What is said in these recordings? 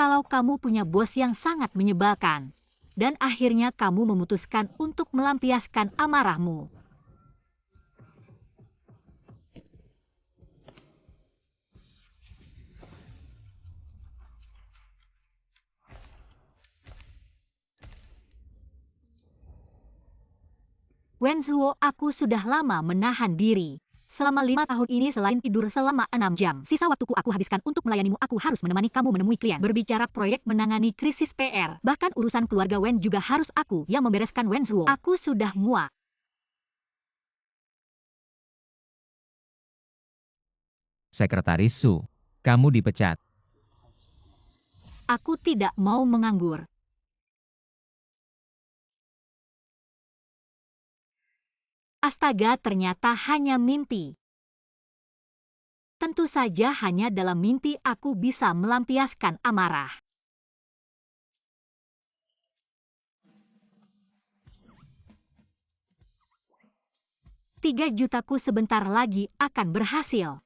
Kalau kamu punya bos yang sangat menyebalkan, dan akhirnya kamu memutuskan untuk melampiaskan amarahmu. Wenzuo, aku sudah lama menahan diri. Selama 5 tahun ini selain tidur selama 6 jam, sisa waktuku aku habiskan untuk melayanimu. Aku harus menemani kamu menemui klien, berbicara proyek, menangani krisis PR. Bahkan urusan keluarga Wen juga harus aku yang membereskan. Wenzuo, aku sudah muak. Sekretaris Su, kamu dipecat. Aku tidak mau menganggur. Astaga, ternyata hanya mimpi. Tentu saja hanya dalam mimpi aku bisa melampiaskan amarah. 3 jutaku sebentar lagi akan berhasil.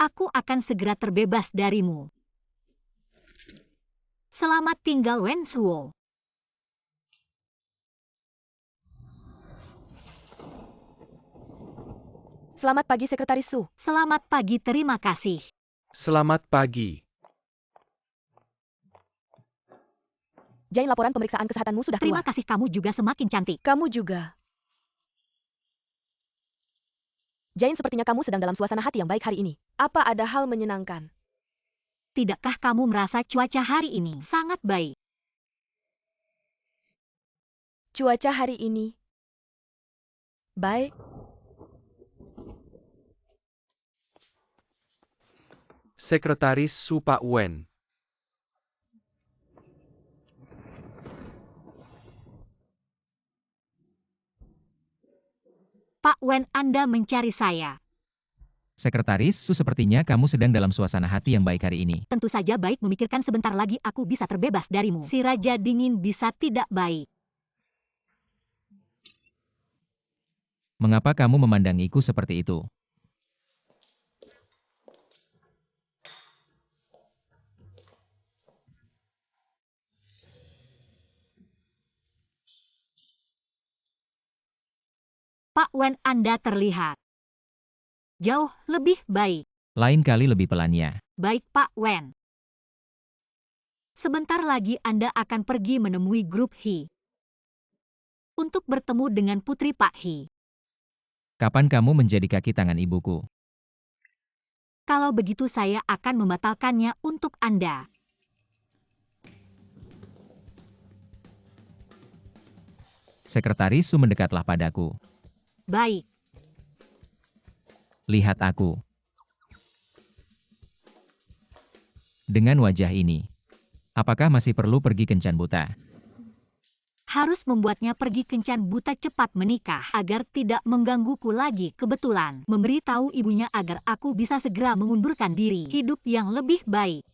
Aku akan segera terbebas darimu. Selamat tinggal, Wenzuo. Selamat pagi, Sekretaris Su. Selamat pagi, terima kasih. Selamat pagi. Jane, laporan pemeriksaan kesehatanmu sudah Terima keluar. kasih, kamu juga semakin cantik. Kamu juga. Jane, sepertinya kamu sedang dalam suasana hati yang baik hari ini. Apa ada hal menyenangkan? Tidakkah kamu merasa cuaca hari ini sangat baik? Cuaca hari ini baik. Sekretaris Su, Pak Wen. Pak Wen, Anda mencari saya. Sekretaris Su, sepertinya kamu sedang dalam suasana hati yang baik hari ini. Tentu saja baik, memikirkan sebentar lagi aku bisa terbebas darimu. Si Raja Dingin bisa tidak baik. Mengapa kamu memandangiku seperti itu? Pak Wen, Anda terlihat jauh lebih baik. Lain kali lebih pelannya. Baik, Pak Wen. Sebentar lagi Anda akan pergi menemui grup He untuk bertemu dengan putri Pak He. Kapan kamu menjadi kaki tangan ibuku? Kalau begitu saya akan membatalkannya untuk Anda. Sekretaris Su, mendekatlah padaku. Baik. Lihat aku. Dengan wajah ini, apakah masih perlu pergi kencan buta? Harus membuatnya pergi kencan buta cepat menikah agar tidak menggangguku lagi. Kebetulan memberitahu ibunya agar aku bisa segera mengundurkan diri. Hidup yang lebih baik.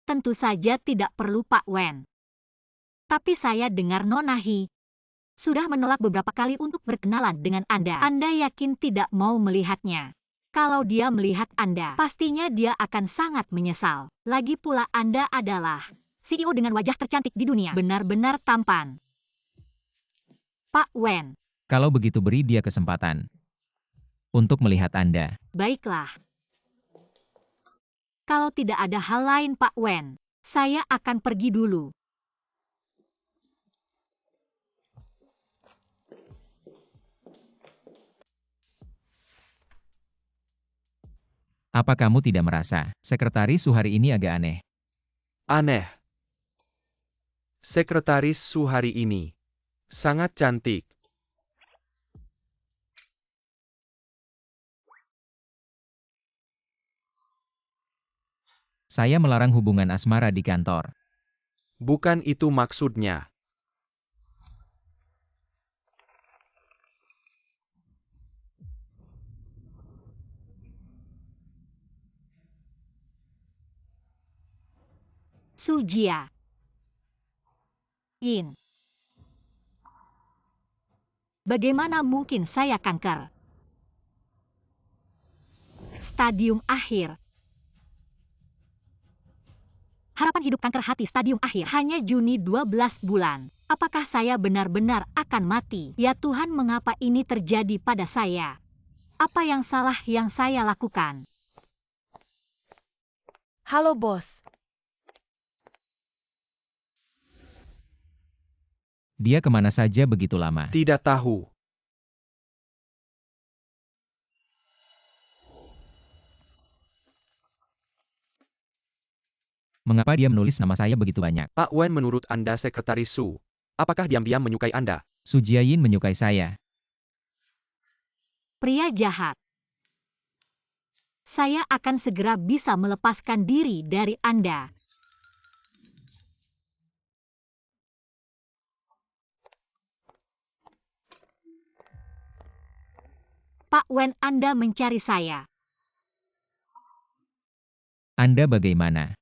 Tentu saja tidak perlu, Pak Wen. Tapi saya dengar Nona He sudah menolak beberapa kali untuk berkenalan dengan Anda. Anda yakin tidak mau melihatnya? Kalau dia melihat Anda, pastinya dia akan sangat menyesal. Lagi pula Anda adalah CEO dengan wajah tercantik di dunia. Benar-benar tampan. Pak Wen. Kalau begitu beri dia kesempatan untuk melihat Anda. Baiklah. Kalau tidak ada hal lain, Pak Wen, saya akan pergi dulu. Apa kamu tidak merasa, Sekretaris Su hari ini agak aneh? Aneh. Sekretaris Su hari ini sangat cantik. Saya melarang hubungan asmara di kantor. Bukan itu maksudnya. Su Jia. In. Bagaimana mungkin saya kanker? Stadium akhir. Harapan hidup kanker hati stadium akhir. Hanya Juni 12 bulan. Apakah saya benar-benar akan mati? Ya Tuhan, mengapa ini terjadi pada saya? Apa yang salah yang saya lakukan? Halo bos. Dia kemana saja begitu lama? Tidak tahu. Mengapa dia menulis nama saya begitu banyak? Pak Wen, menurut Anda Sekretaris Su, apakah diam-diam menyukai Anda? Su Jiayin menyukai saya. Pria jahat. Saya akan segera bisa melepaskan diri dari Anda. Pak Wen, Anda mencari saya. Anda bagaimana?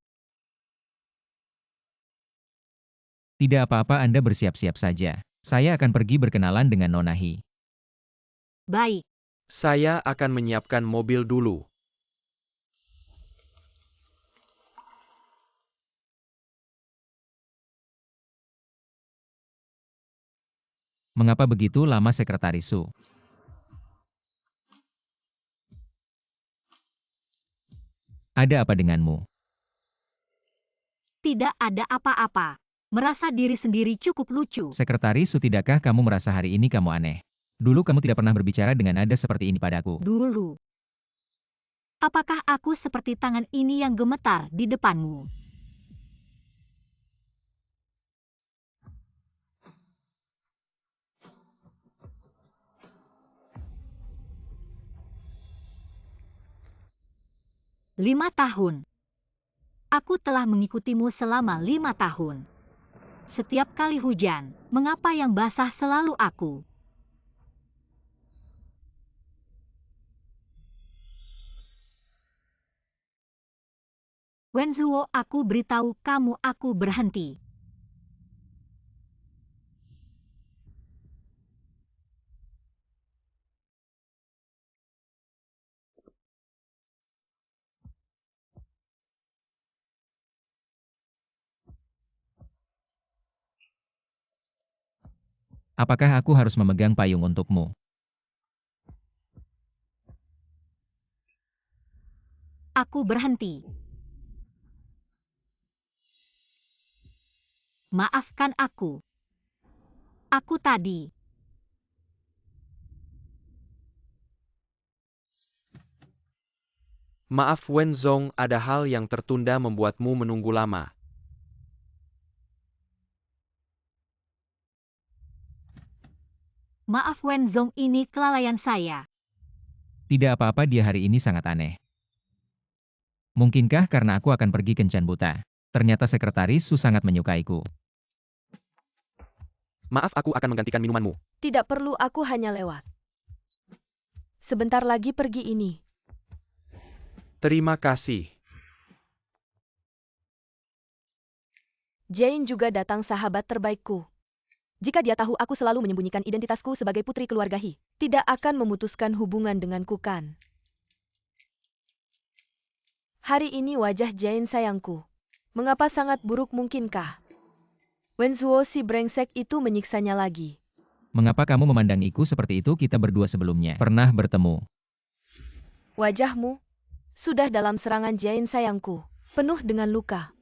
Tidak apa-apa, Anda bersiap-siap saja. Saya akan pergi berkenalan dengan Nona Hi. Baik. Saya akan menyiapkan mobil dulu. Mengapa begitu lama, Sekretaris Su? Ada apa denganmu? Tidak ada apa-apa. Merasa diri sendiri cukup lucu. Sekretaris Su, tidakkah kamu merasa hari ini kamu aneh? Dulu kamu tidak pernah berbicara dengan nada seperti ini padaku. Dulu. Apakah aku seperti tangan ini yang gemetar di depanmu? Lima tahun. Aku telah mengikutimu selama 5 tahun. Setiap kali hujan, mengapa yang basah selalu aku? Wenzuo, aku beritahu kamu aku berhenti. Apakah aku harus memegang payung untukmu? Aku berhenti. Maafkan aku. Aku tadi. Maaf Wen Zong, ada hal yang tertunda membuatmu menunggu lama. Maaf Wenzong, ini kelalaian saya. Tidak apa-apa, dia hari ini sangat aneh. Mungkinkah karena aku akan pergi kencan buta? Ternyata Sekretaris Su sangat menyukaiku. Maaf, aku akan menggantikan minumanmu. Tidak perlu, aku hanya lewat. Sebentar lagi pergi ini. Terima kasih. Jane juga datang, sahabat terbaikku. Jika dia tahu aku selalu menyembunyikan identitasku sebagai putri keluarga Hi, tidak akan memutuskan hubungan denganku kan? Hari ini wajah Jane sayangku. Mengapa sangat buruk mungkinkah? Wenzuo si brengsek itu menyiksanya lagi. Mengapa kamu memandangiku seperti itu? Kita berdua sebelumnya pernah bertemu. Wajahmu sudah dalam serangan Jane sayangku, penuh dengan luka.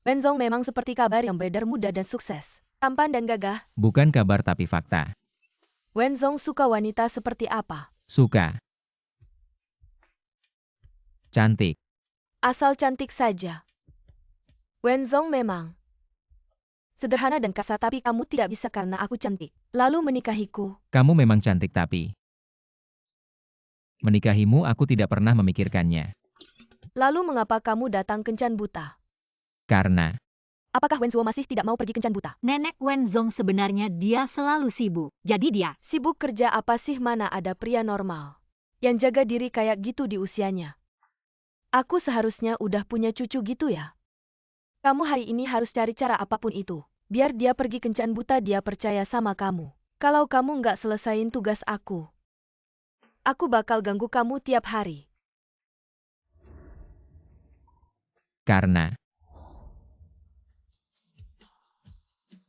Wenzong memang seperti kabar yang beredar, muda dan sukses, tampan dan gagah. Bukan kabar tapi fakta. Wenzong suka wanita seperti apa? Suka. Cantik. Asal cantik saja. Wenzong memang sederhana dan kasar, tapi kamu tidak bisa karena aku cantik lalu menikahiku. Kamu memang cantik tapi menikahimu aku tidak pernah memikirkannya. Lalu mengapa kamu datang kencan buta? Karena Apakah Wenzuo masih tidak mau pergi kencan buta? Nenek Wenzong sebenarnya dia selalu sibuk. Jadi dia Sibuk kerja apa sih? Mana ada pria normal yang jaga diri kayak gitu di usianya? Aku seharusnya udah punya cucu gitu ya. Kamu hari ini harus cari cara apapun itu, biar dia pergi kencan buta. Dia percaya sama kamu. Kalau kamu nggak selesain tugas aku Aku bakal ganggu kamu tiap hari. Karena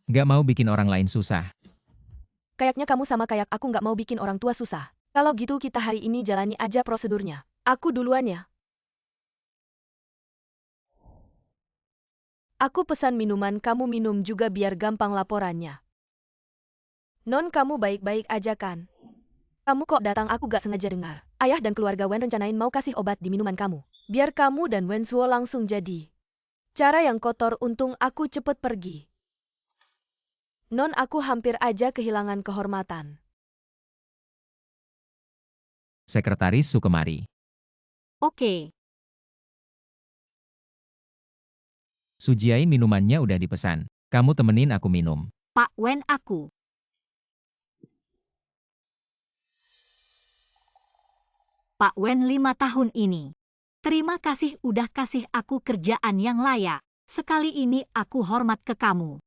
gak mau bikin orang lain susah. Kayaknya kamu sama kayak aku nggak mau bikin orang tua susah. Kalau gitu kita hari ini jalani aja prosedurnya. Aku duluan ya. Aku pesan minuman, kamu minum juga biar gampang laporannya. Non, kamu baik-baik aja kan? Kamu kok datang, aku gak sengaja dengar. Ayah dan keluarga Wen rencanain mau kasih obat di minuman kamu. Biar kamu dan Wen Suo langsung jadi. Cara yang kotor, untung aku cepet pergi. Non, aku hampir aja kehilangan kehormatan. Sekretaris Sukemari. Oke, Sujiain minumannya udah dipesan. Kamu temenin aku minum. Pak Wen aku. Pak Wen 5 tahun ini. Terima kasih udah kasih aku kerjaan yang layak. Sekali ini aku hormat ke kamu.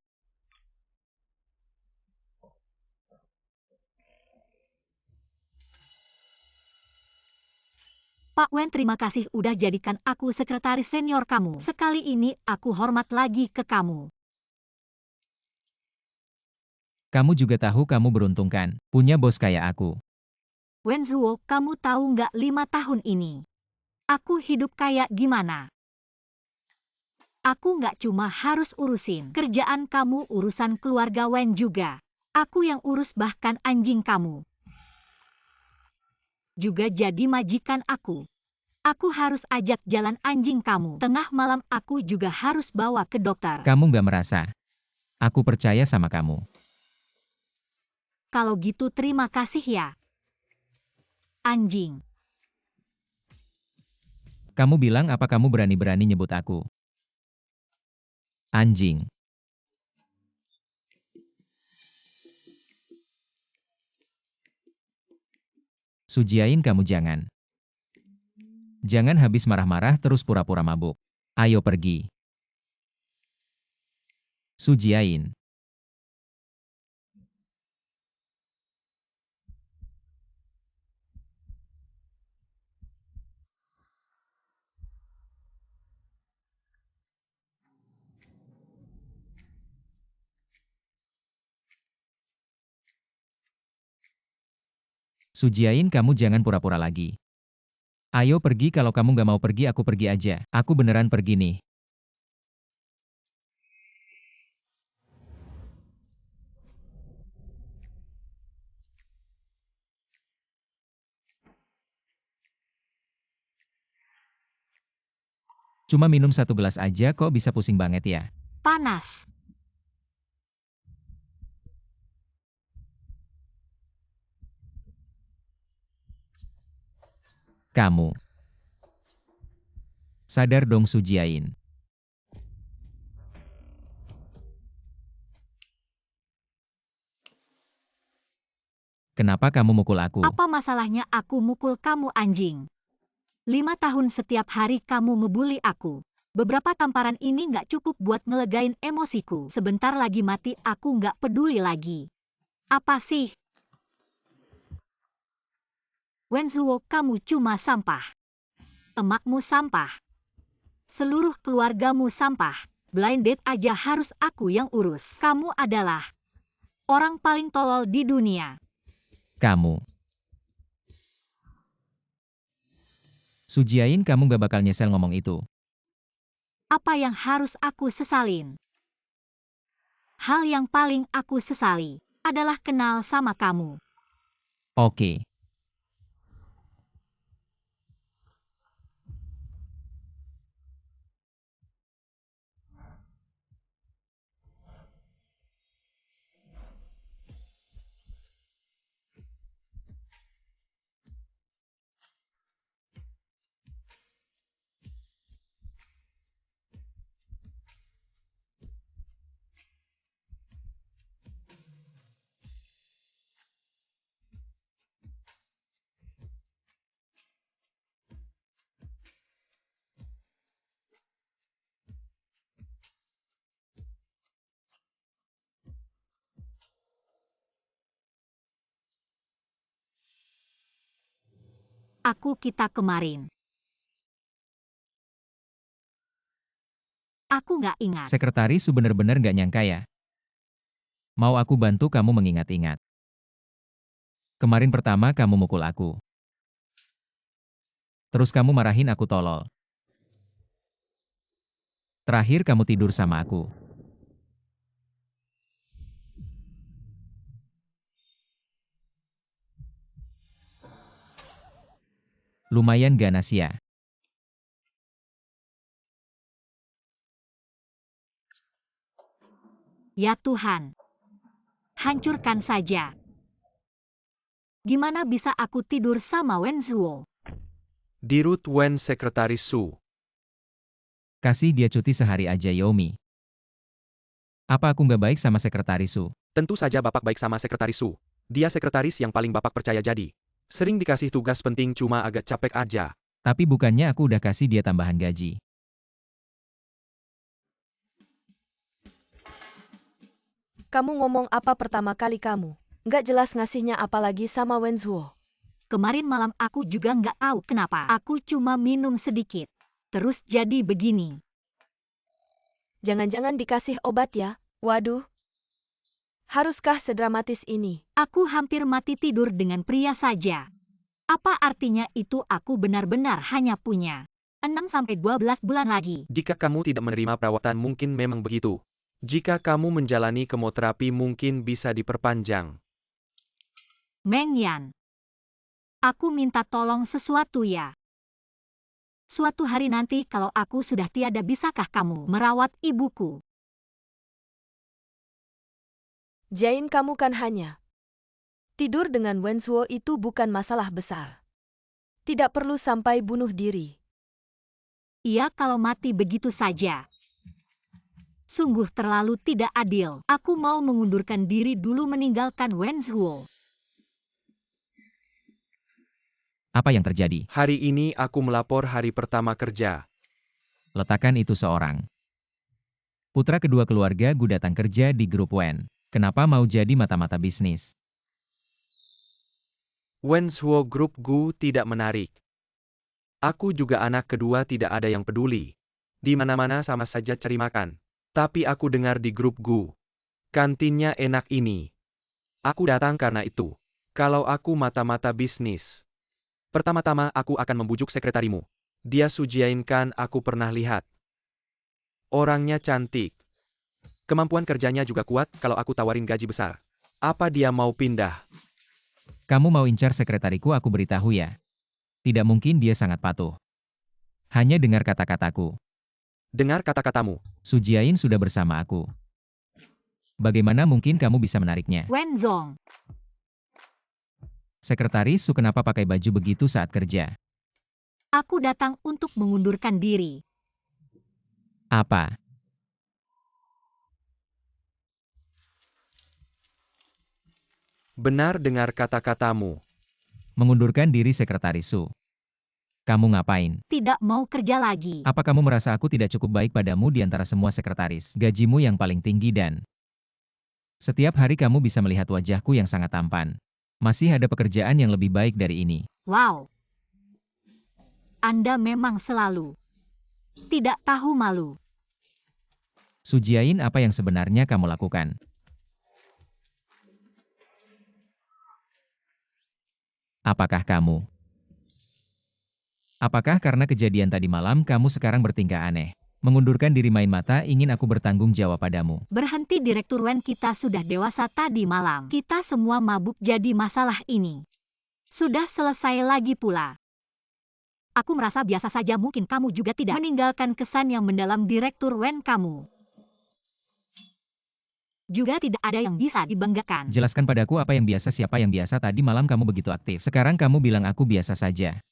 Pak Wen, terima kasih udah jadikan aku sekretaris senior kamu. Sekali ini aku hormat lagi ke kamu. Kamu juga tahu kamu beruntung kan, punya bos kayak aku. Wen Zuo, kamu tahu nggak 5 tahun ini? Aku hidup kayak gimana? Aku nggak cuma harus urusin kerjaan kamu, urusan keluarga Wen juga. Aku yang urus bahkan anjing kamu. Juga jadi majikan aku. Aku harus ajak jalan anjing kamu. Tengah malam aku juga harus bawa ke dokter. Kamu gak merasa? Aku percaya sama kamu. Kalau gitu terima kasih ya. Anjing. Kamu bilang apa kamu berani-berani nyebut aku? Anjing. Sujiain, kamu jangan. Jangan habis marah-marah terus pura-pura mabuk. Ayo pergi. Sujiain. Sujiain, kamu jangan pura-pura lagi. Ayo pergi, kalau kamu gak mau pergi aku pergi aja. Aku beneran pergi nih. Cuma minum 1 gelas aja kok bisa pusing banget ya. Panas. Kamu. Sadar dong Sujiain. Kenapa kamu mukul aku? Apa masalahnya aku mukul kamu, anjing? 5 tahun setiap hari kamu ngebully aku. Beberapa tamparan ini nggak cukup buat ngelegain emosiku. Sebentar lagi mati aku nggak peduli lagi. Apa sih? Wenzuo, kamu cuma sampah. Emakmu sampah. Seluruh keluargamu sampah. Blind date aja harus aku yang urus. Kamu adalah orang paling tolol di dunia. Kamu. Sujiain, kamu gak bakal nyesel ngomong itu. Apa yang harus aku sesalin? Hal yang paling aku sesali adalah kenal sama kamu. Oke. aku kita kemarin? Aku nggak ingat. Sekretaris Su bener-bener nggak nyangka ya. Mau aku bantu kamu mengingat-ingat. Kemarin pertama kamu mukul aku. Terus kamu marahin aku tolol. Terakhir kamu tidur sama aku. Lumayan ganas ya. Ya Tuhan. Hancurkan saja. Gimana bisa aku tidur sama Wenzuo? Dirut Wen Sekretaris Su. Kasih dia cuti sehari aja Yomi. Apa aku nggak baik sama Sekretaris Su? Tentu saja Bapak baik sama Sekretaris Su. Dia sekretaris yang paling Bapak percaya jadi. Sering dikasih tugas penting cuma agak capek aja. Tapi bukannya aku udah kasih dia tambahan gaji. Kamu ngomong apa pertama kali kamu? Nggak jelas ngasihnya apalagi sama Wenzuo. Kemarin malam aku juga nggak tahu kenapa. Aku cuma minum sedikit. Terus jadi begini. Jangan-jangan dikasih obat ya? Waduh. Haruskah sedramatis ini? Aku hampir mati tidur dengan pria saja. Apa artinya itu aku benar-benar hanya punya 6-12 bulan lagi? Jika kamu tidak menerima perawatan mungkin memang begitu. Jika kamu menjalani kemoterapi mungkin bisa diperpanjang. Meng Yan. Aku minta tolong sesuatu ya. Suatu hari nanti kalau aku sudah tiada, bisakah kamu merawat ibuku? Jain, kamu kan hanya tidur dengan Wenzuo, itu bukan masalah besar. Tidak perlu sampai bunuh diri. Iya, kalau mati begitu saja. Sungguh terlalu tidak adil. Aku mau mengundurkan diri dulu meninggalkan Wenzuo. Apa yang terjadi? Hari ini aku melapor hari pertama kerja. Letakkan itu seorang. Putra kedua keluarga Gu datang kerja di grup Wen. Kenapa mau jadi mata-mata bisnis? Wenzuo Group Gu tidak menarik. Aku juga anak kedua tidak ada yang peduli. Di mana-mana sama saja cari makan. Tapi aku dengar di grup Gu. Kantinnya enak ini. Aku datang karena itu. Kalau aku mata-mata bisnis. Pertama-tama aku akan membujuk sekretarimu. Dia Su Jiain kan aku pernah lihat. Orangnya cantik. Kemampuan kerjanya juga kuat kalau aku tawarin gaji besar. Apa dia mau pindah? Kamu mau incar sekretariku, aku beritahu ya. Tidak mungkin, dia sangat patuh. Hanya dengar kata-kataku. Dengar kata-katamu. Su Jiain sudah bersama aku. Bagaimana mungkin kamu bisa menariknya? Wenzong. Sekretaris Su kenapa pakai baju begitu saat kerja? Aku datang untuk mengundurkan diri. Apa? Benar dengar kata-katamu. Mengundurkan diri Sekretaris Su. Kamu ngapain? Tidak mau kerja lagi. Apa kamu merasa aku tidak cukup baik padamu di antara semua sekretaris? Gajimu yang paling tinggi dan setiap hari kamu bisa melihat wajahku yang sangat tampan. Masih ada pekerjaan yang lebih baik dari ini. Wow. Anda memang selalu tidak tahu malu. Su Jiain, apa yang sebenarnya kamu lakukan? Apakah karena kejadian tadi malam kamu sekarang bertingkah aneh? Mengundurkan diri main mata, ingin aku bertanggung jawab padamu. Berhenti, Direktur Wen, kita sudah dewasa tadi malam. Kita semua mabuk jadi masalah ini sudah selesai lagi pula. Aku merasa biasa saja, mungkin kamu juga tidak meninggalkan kesan yang mendalam Direktur Wen kamu. Juga tidak ada yang bisa dibanggakan. Jelaskan padaku apa yang biasa, siapa yang biasa. Tadi malam kamu begitu aktif. Sekarang kamu bilang aku biasa saja.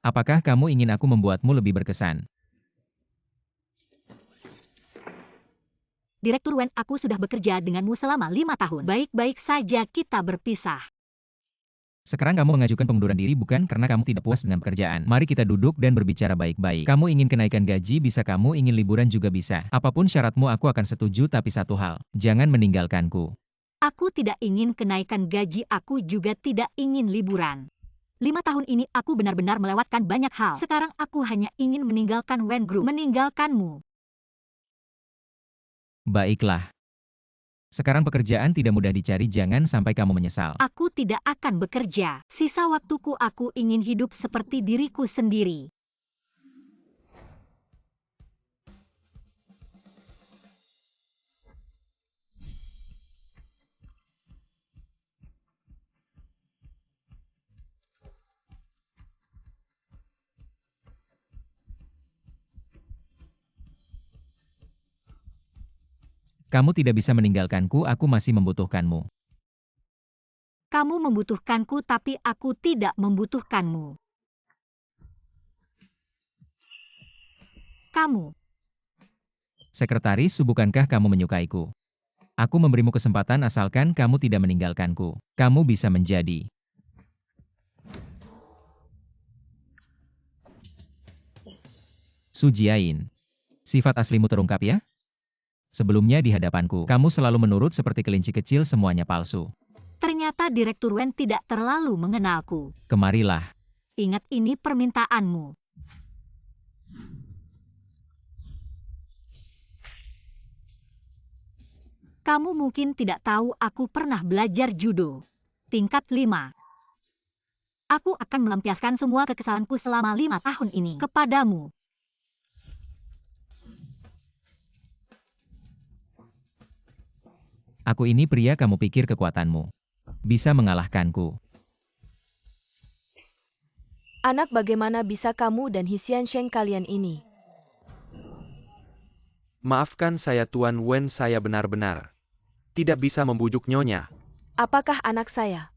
Apakah kamu ingin aku membuatmu lebih berkesan? Direktur Wen, aku sudah bekerja denganmu selama 5 tahun. Baik-baik saja kita berpisah. Sekarang kamu mengajukan pengunduran diri bukan karena kamu tidak puas dengan pekerjaan. Mari kita duduk dan berbicara baik-baik. Kamu ingin kenaikan gaji bisa, kamu ingin liburan juga bisa. Apapun syaratmu aku akan setuju, tapi satu hal, jangan meninggalkanku. Aku tidak ingin kenaikan gaji, aku juga tidak ingin liburan. 5 tahun ini aku benar-benar melewatkan banyak hal. Sekarang aku hanya ingin meninggalkan Wen Group, meninggalkanmu. Baiklah. Sekarang pekerjaan tidak mudah dicari, jangan sampai kamu menyesal. Aku tidak akan bekerja. Sisa waktuku aku ingin hidup seperti diriku sendiri. Kamu tidak bisa meninggalkanku, aku masih membutuhkanmu. Kamu membutuhkanku tapi aku tidak membutuhkanmu. Kamu. Sekretaris, bukankah kamu menyukaiku? Aku memberimu kesempatan asalkan kamu tidak meninggalkanku. Kamu bisa menjadi. Su Jiayin. Sifat aslimu terungkap ya? Sebelumnya di hadapanku, kamu selalu menurut seperti kelinci kecil, semuanya palsu. Ternyata Direktur Wen tidak terlalu mengenalku. Kemarilah. Ingat, ini permintaanmu. Kamu mungkin tidak tahu aku pernah belajar judo. Tingkat 5. Aku akan melampiaskan semua kekesalanku selama 5 tahun ini kepadamu. Aku ini pria, kamu pikir kekuatanmu bisa mengalahkanku? Anak, bagaimana bisa kamu dan Hisian Sheng kalian ini? Maafkan saya Tuan Wen, saya benar-benar tidak bisa membujuk Nyonya. Apakah anak saya?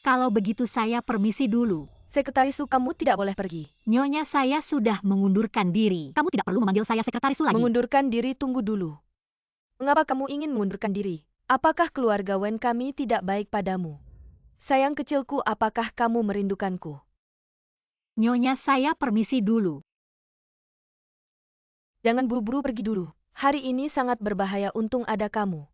Kalau begitu saya permisi dulu. Sekretaris Su, kamu tidak boleh pergi. Nyonya, saya sudah mengundurkan diri. Kamu tidak perlu memanggil saya Sekretaris Su lagi. Mengundurkan diri, tunggu dulu. Mengapa kamu ingin mengundurkan diri? Apakah keluarga Wen kami tidak baik padamu? Sayang kecilku, apakah kamu merindukanku? Nyonya, saya permisi dulu. Jangan buru-buru pergi dulu. Hari ini sangat berbahaya, untung ada kamu.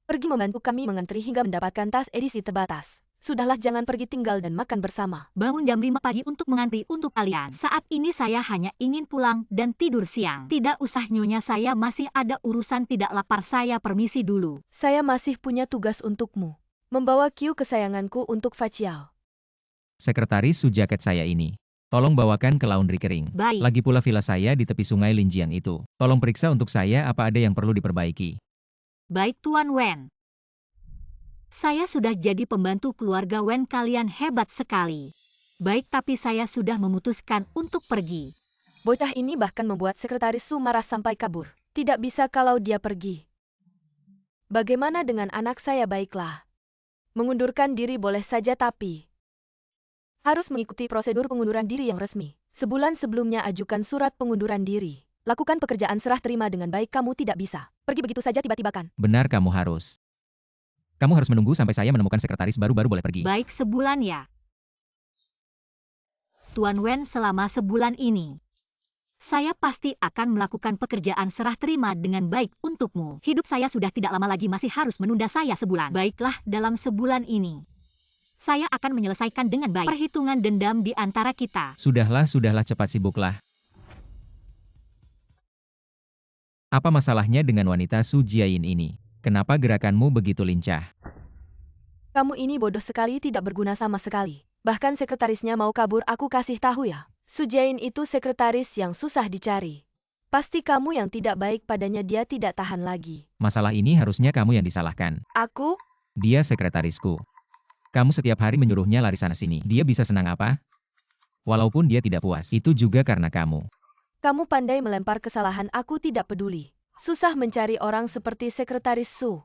Pergi membantu kami mengantri hingga mendapatkan tas edisi terbatas. Sudahlah, jangan pergi, tinggal dan makan bersama. Bangun jam 5 pagi untuk mengantri untuk kalian. Saat ini saya hanya ingin pulang dan tidur siang. Tidak usah Nyonya, saya masih ada urusan, tidak lapar, saya permisi dulu. Saya masih punya tugas untukmu. Membawa Q kesayanganku untuk facial. Sekretaris Su, jaket saya ini tolong bawakan ke laundry kering. Baik. Lagi pula villa saya di tepi sungai Linjiang itu. Tolong periksa untuk saya apa ada yang perlu diperbaiki. Baik Tuan Wen. Saya sudah jadi pembantu keluarga Wen, kalian hebat sekali. Baik, tapi saya sudah memutuskan untuk pergi. Bocah ini bahkan membuat Sekretaris Su marah sampai kabur. Tidak bisa kalau dia pergi. Bagaimana dengan anak saya? Baiklah. Mengundurkan diri boleh saja, tapi harus mengikuti prosedur pengunduran diri yang resmi. Sebulan sebelumnya ajukan surat pengunduran diri. Lakukan pekerjaan serah terima dengan baik, kamu tidak bisa pergi begitu saja tiba-tiba kan? Benar, kamu harus menunggu sampai saya menemukan sekretaris baru boleh pergi. Baik, sebulan ya. Tuan Wen, selama sebulan ini, saya pasti akan melakukan pekerjaan serah terima dengan baik untukmu. Hidup saya sudah tidak lama lagi, masih harus menunda saya sebulan. Baiklah, dalam sebulan ini, saya akan menyelesaikan dengan baik perhitungan dendam di antara kita. Sudahlah, cepat sibuklah. Apa masalahnya dengan wanita Su Jiayin ini? Kenapa gerakanmu begitu lincah? Kamu ini bodoh sekali, tidak berguna sama sekali. Bahkan sekretarisnya mau kabur, aku kasih tahu ya. Su Jiayin itu sekretaris yang susah dicari. Pasti kamu yang tidak baik padanya, dia tidak tahan lagi. Masalah ini harusnya kamu yang disalahkan. Aku? Dia sekretarisku. Kamu setiap hari menyuruhnya lari sana-sini. Dia bisa senang apa? Walaupun dia tidak puas, itu juga karena kamu. Kamu pandai melempar kesalahan, aku tidak peduli. Susah mencari orang seperti Sekretaris Su.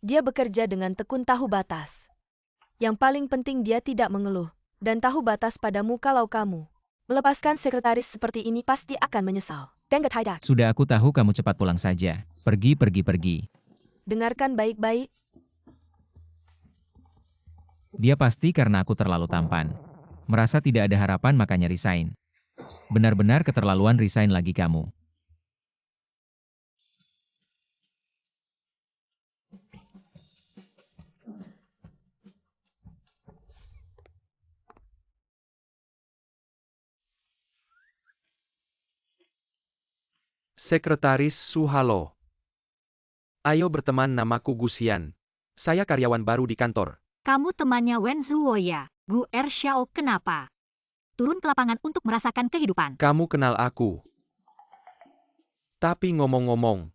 Dia bekerja dengan tekun, tahu batas. Yang paling penting dia tidak mengeluh, dan tahu batas padamu. Kalau kamu melepaskan sekretaris seperti ini pasti akan menyesal. Dengar tidak? Sudah, aku tahu, kamu cepat pulang saja. Pergi. Dengarkan baik-baik. Dia pasti karena aku terlalu tampan. Merasa tidak ada harapan makanya resign. Benar-benar keterlaluan resign lagi kamu. Sekretaris Su, halo. Ayo berteman, namaku Gusian. Saya karyawan baru di kantor. Kamu temannya Wen Zuo ya? Gu Er Xiao, kenapa? Turun ke lapangan untuk merasakan kehidupan. Kamu kenal aku. Tapi ngomong-ngomong,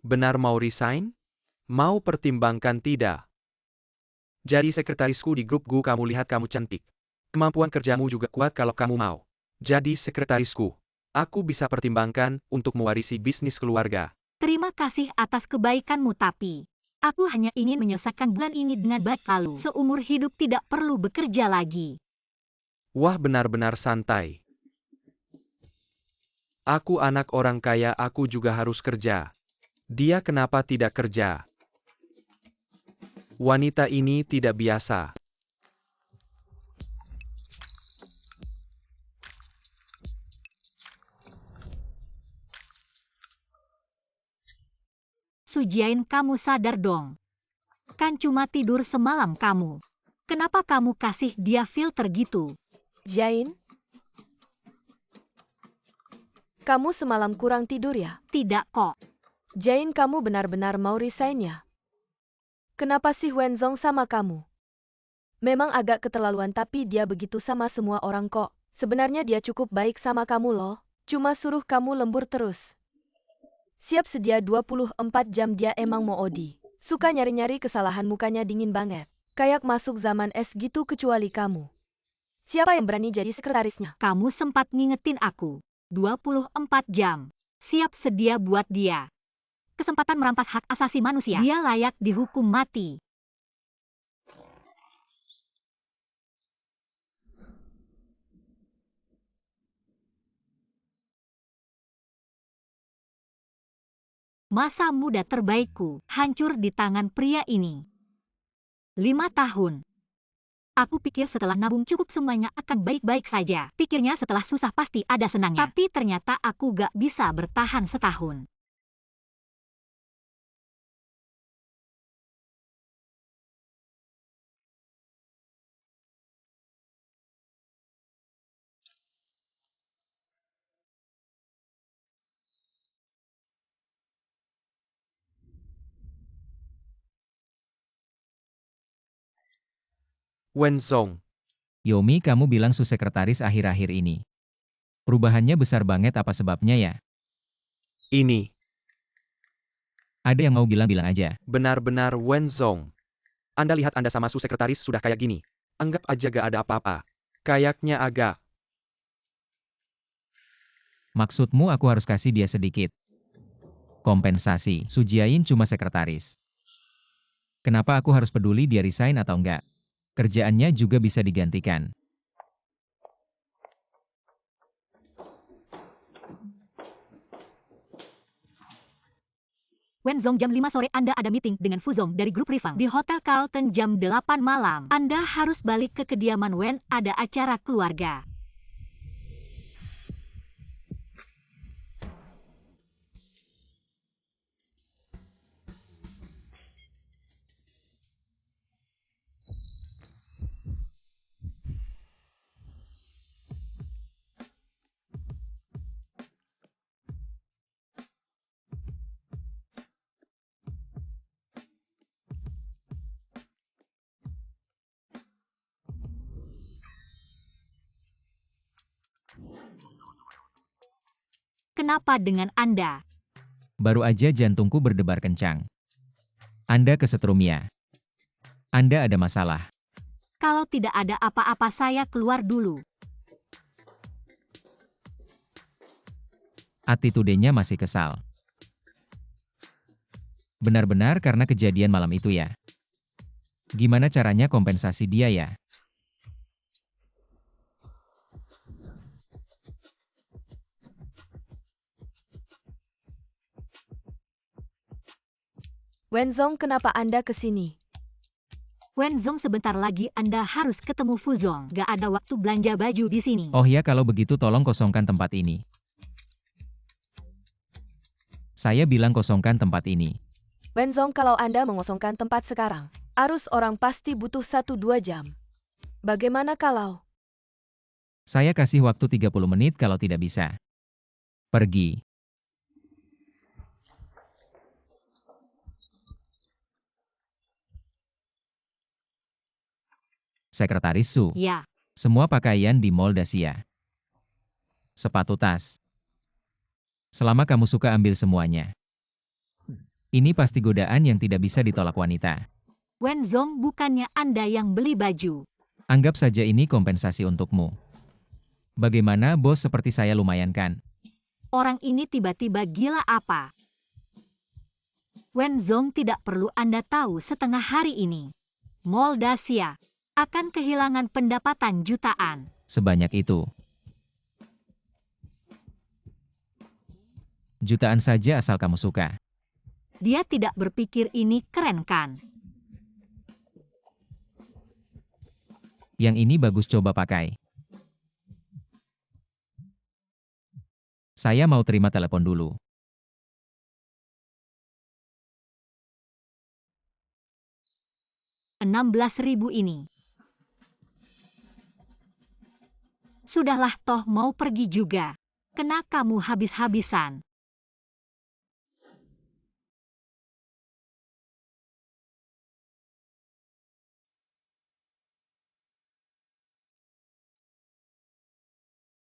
benar mau resign? Mau pertimbangkan tidak? Jadi sekretarisku di grup Gu, kamu lihat kamu cantik. Kemampuan kerjamu juga kuat kalau kamu mau. Jadi sekretarisku. Aku bisa pertimbangkan untuk mewarisi bisnis keluarga. Terima kasih atas kebaikanmu, tapi aku hanya ingin menyelesaikan bulan ini dengan baik, lalu seumur hidup tidak perlu bekerja lagi. Wah, benar-benar santai. Aku anak orang kaya, aku juga harus kerja. Dia kenapa tidak kerja? Wanita ini tidak biasa. Su Jiain, kamu sadar dong. Kan cuma tidur semalam kamu. Kenapa kamu kasih dia filter gitu? Jain? Kamu semalam kurang tidur ya? Tidak kok. Jain, kamu benar-benar mau resign ya? Kenapa sih Wenzong sama kamu? Memang agak keterlaluan, tapi dia begitu sama semua orang kok. Sebenarnya dia cukup baik sama kamu loh. Cuma suruh kamu lembur terus. Siap sedia 24 jam, dia emang mau OD. Suka nyari-nyari kesalahan, mukanya dingin banget. Kayak masuk zaman es gitu, kecuali kamu. Siapa yang berani jadi sekretarisnya? Kamu sempat ngingetin aku. 24 jam. Siap sedia buat dia. Kesempatan merampas hak asasi manusia. Dia layak dihukum mati. Masa muda terbaikku hancur di tangan pria ini. 5 tahun. Aku pikir setelah nabung cukup semuanya akan baik-baik saja. Pikirnya setelah susah pasti ada senangnya. Tapi ternyata aku gak bisa bertahan setahun. Wenzong. Yomi, kamu bilang Su sekretaris akhir-akhir ini. Perubahannya besar banget, apa sebabnya ya? Ini. Ada yang mau bilang-bilang aja. Benar-benar Wenzong. Anda lihat Anda sama Su sekretaris sudah kayak gini. Anggap aja gak ada apa-apa. Kayaknya agak. Maksudmu aku harus kasih dia sedikit kompensasi. Su Jiain cuma sekretaris. Kenapa aku harus peduli dia resign atau enggak? Kerjaannya juga bisa digantikan. Wenzong, jam 5 sore Anda ada meeting dengan Fuzong dari grup Rifang di Hotel Carlton jam 8 malam. Anda harus balik ke kediaman Wen, ada acara keluarga. Kenapa dengan Anda? Baru aja jantungku berdebar kencang. Anda kesetrum ya? Anda ada masalah? Kalau tidak ada apa-apa saya keluar dulu. Attitude-nya masih kesal. Benar-benar karena kejadian malam itu ya? Gimana caranya kompensasi dia ya? Wenzong, kenapa Anda ke sini? Wenzong, sebentar lagi Anda harus ketemu Fuzong. Gak ada waktu belanja baju di sini. Oh ya, kalau begitu tolong kosongkan tempat ini. Saya bilang kosongkan tempat ini. Wenzong, kalau Anda mengosongkan tempat sekarang, arus orang pasti butuh 1-2 jam. Bagaimana kalau? Saya kasih waktu 30 menit kalau tidak bisa. Pergi. Sekretaris Su. Ya, Semua pakaian di Mall Dacia. Sepatu tas. Selama kamu suka ambil semuanya. Ini pasti godaan yang tidak bisa ditolak wanita. Wenzong, bukannya Anda yang beli baju. Anggap saja ini kompensasi untukmu. Bagaimana bos, seperti saya lumayan kan? Orang ini tiba-tiba gila apa? Wenzong, tidak perlu Anda tahu, setengah hari ini Mall Dacia akan kehilangan pendapatan jutaan. Sebanyak itu. Jutaan saja asal kamu suka. Dia tidak berpikir ini keren kan? Yang ini bagus, coba pakai. Saya mau terima telepon dulu. $16.000 ini. Sudahlah, toh mau pergi juga. Kena kamu habis-habisan.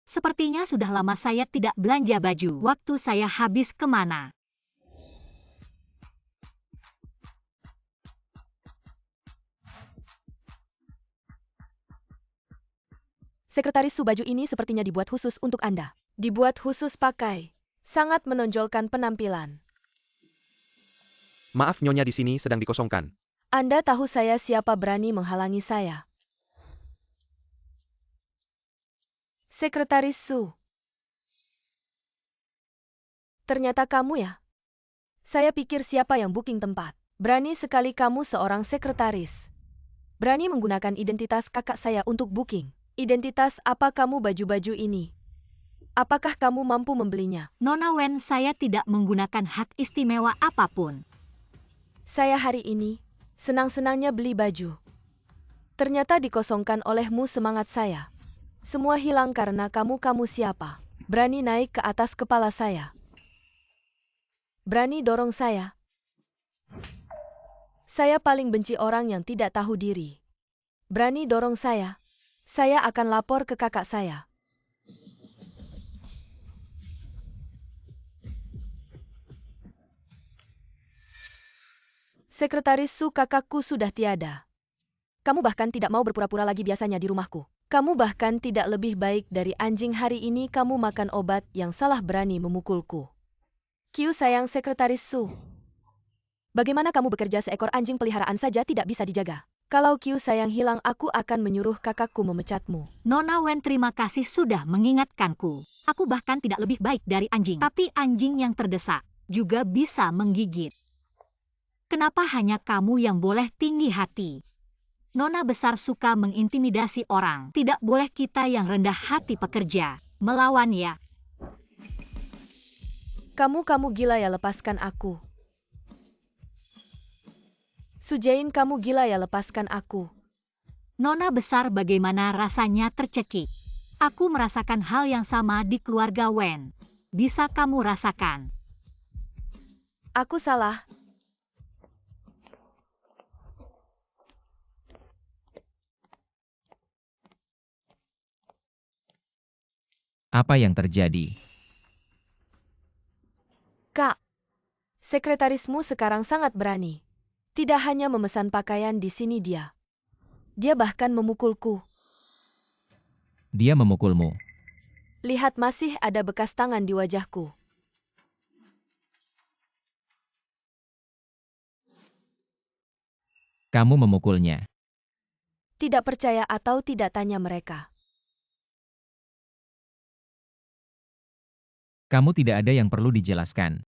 Sepertinya sudah lama saya tidak belanja baju. Waktu saya habis kemana? Sekretaris Su, baju ini sepertinya dibuat khusus untuk Anda. Dibuat khusus pakai. Sangat menonjolkan penampilan. Maaf nyonya, di sini sedang dikosongkan. Anda tahu saya siapa berani menghalangi saya? Sekretaris Su. Ternyata kamu ya? Saya pikir siapa yang booking tempat. Berani sekali kamu seorang sekretaris. Berani menggunakan identitas kakak saya untuk booking. Identitas apa kamu baju-baju ini? Apakah kamu mampu membelinya? Nona Wen, saya tidak menggunakan hak istimewa apapun. Saya hari ini senang-senangnya beli baju. Ternyata dikosongkan olehmu semangat saya. Semua hilang karena kamu siapa? Berani naik ke atas kepala saya. Berani dorong saya. Saya paling benci orang yang tidak tahu diri. Berani dorong saya. Saya akan lapor ke kakak saya. Sekretaris Su, kakakku sudah tiada. Kamu bahkan tidak mau berpura-pura lagi biasanya di rumahku. Kamu bahkan tidak lebih baik dari anjing. Hari ini kamu makan obat yang salah, berani memukulku. Kiu sayang, Sekretaris Su. Bagaimana kamu bekerja seekor anjing peliharaan saja tidak bisa dijaga? Kalau Kiu sayang hilang, aku akan menyuruh kakakku memecatmu. Nona Wen, terima kasih sudah mengingatkanku. Aku bahkan tidak lebih baik dari anjing. Tapi anjing yang terdesak juga bisa menggigit. Kenapa hanya kamu yang boleh tinggi hati? Nona besar suka mengintimidasi orang. Tidak boleh kita yang rendah hati pekerja melawan ya. Kamu gila ya, lepaskan aku. Sujain, kamu gila ya, lepaskan aku. Nona besar, bagaimana rasanya tercekik? Aku merasakan hal yang sama di keluarga Wen. Bisa kamu rasakan? Aku salah. Apa yang terjadi? Kak, sekretarismu sekarang sangat berani. Tidak hanya memesan pakaian di sini dia. Dia bahkan memukulku. Dia memukulmu. Lihat, masih ada bekas tangan di wajahku. Kamu memukulnya. Tidak percaya atau tidak, tanya mereka. Kamu tidak ada yang perlu dijelaskan.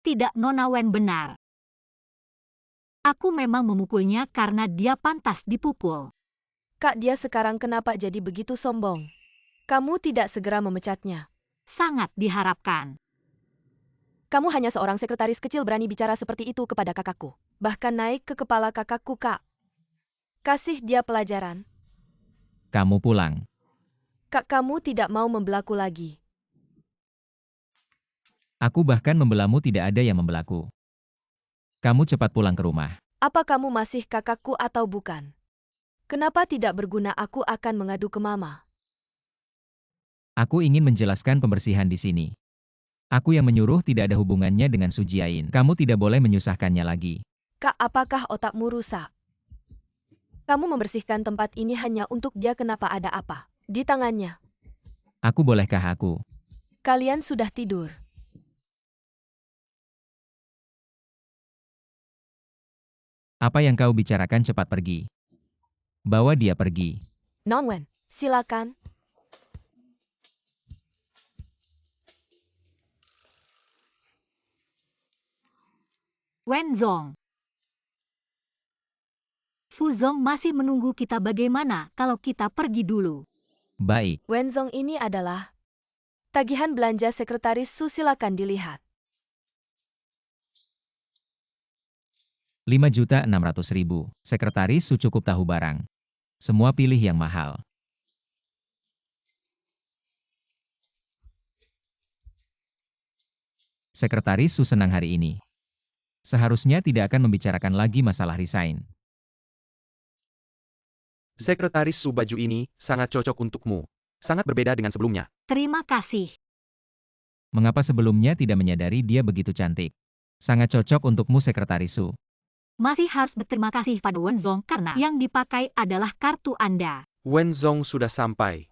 Tidak, Nona Wen benar. Aku memang memukulnya karena dia pantas dipukul. Kak, dia sekarang kenapa jadi begitu sombong? Kamu tidak segera memecatnya. Sangat diharapkan. Kamu hanya seorang sekretaris kecil berani bicara seperti itu kepada kakakku. Bahkan naik ke kepala kakakku, Kak. Kasih dia pelajaran. Kamu pulang. Kak, kamu tidak mau membelaku lagi. Aku bahkan membelamu, tidak ada yang membelaku. Kamu cepat pulang ke rumah. Apa kamu masih kakakku atau bukan? Kenapa tidak berguna? Aku akan mengadu ke Mama. Aku ingin menjelaskan pembersihan di sini. Aku yang menyuruh, tidak ada hubungannya dengan Su Jiayin. Kamu tidak boleh menyusahkannya lagi. Kak, apakah otakmu rusak? Kamu membersihkan tempat ini hanya untuk dia. Kenapa ada apa di tangannya? Bolehkah aku? Kalian sudah tidur. Apa yang kau bicarakan? Cepat pergi. Bawa dia pergi. Non-Wen, silakan. Wenzong. Fuzong masih menunggu kita. Bagaimana kalau kita pergi dulu? Baik. Wenzong, ini adalah tagihan belanja Sekretaris Su. Silakan dilihat. 5.600.000. Sekretaris Su cukup tahu barang. Semua pilih yang mahal. Sekretaris Su senang hari ini. Seharusnya tidak akan membicarakan lagi masalah resign. Sekretaris Su, baju ini sangat cocok untukmu. Sangat berbeda dengan sebelumnya. Terima kasih. Mengapa sebelumnya tidak menyadari dia begitu cantik? Sangat cocok untukmu, Sekretaris Su. Masih harus berterima kasih pada Wenzong karena yang dipakai adalah kartu Anda. Wenzong sudah sampai.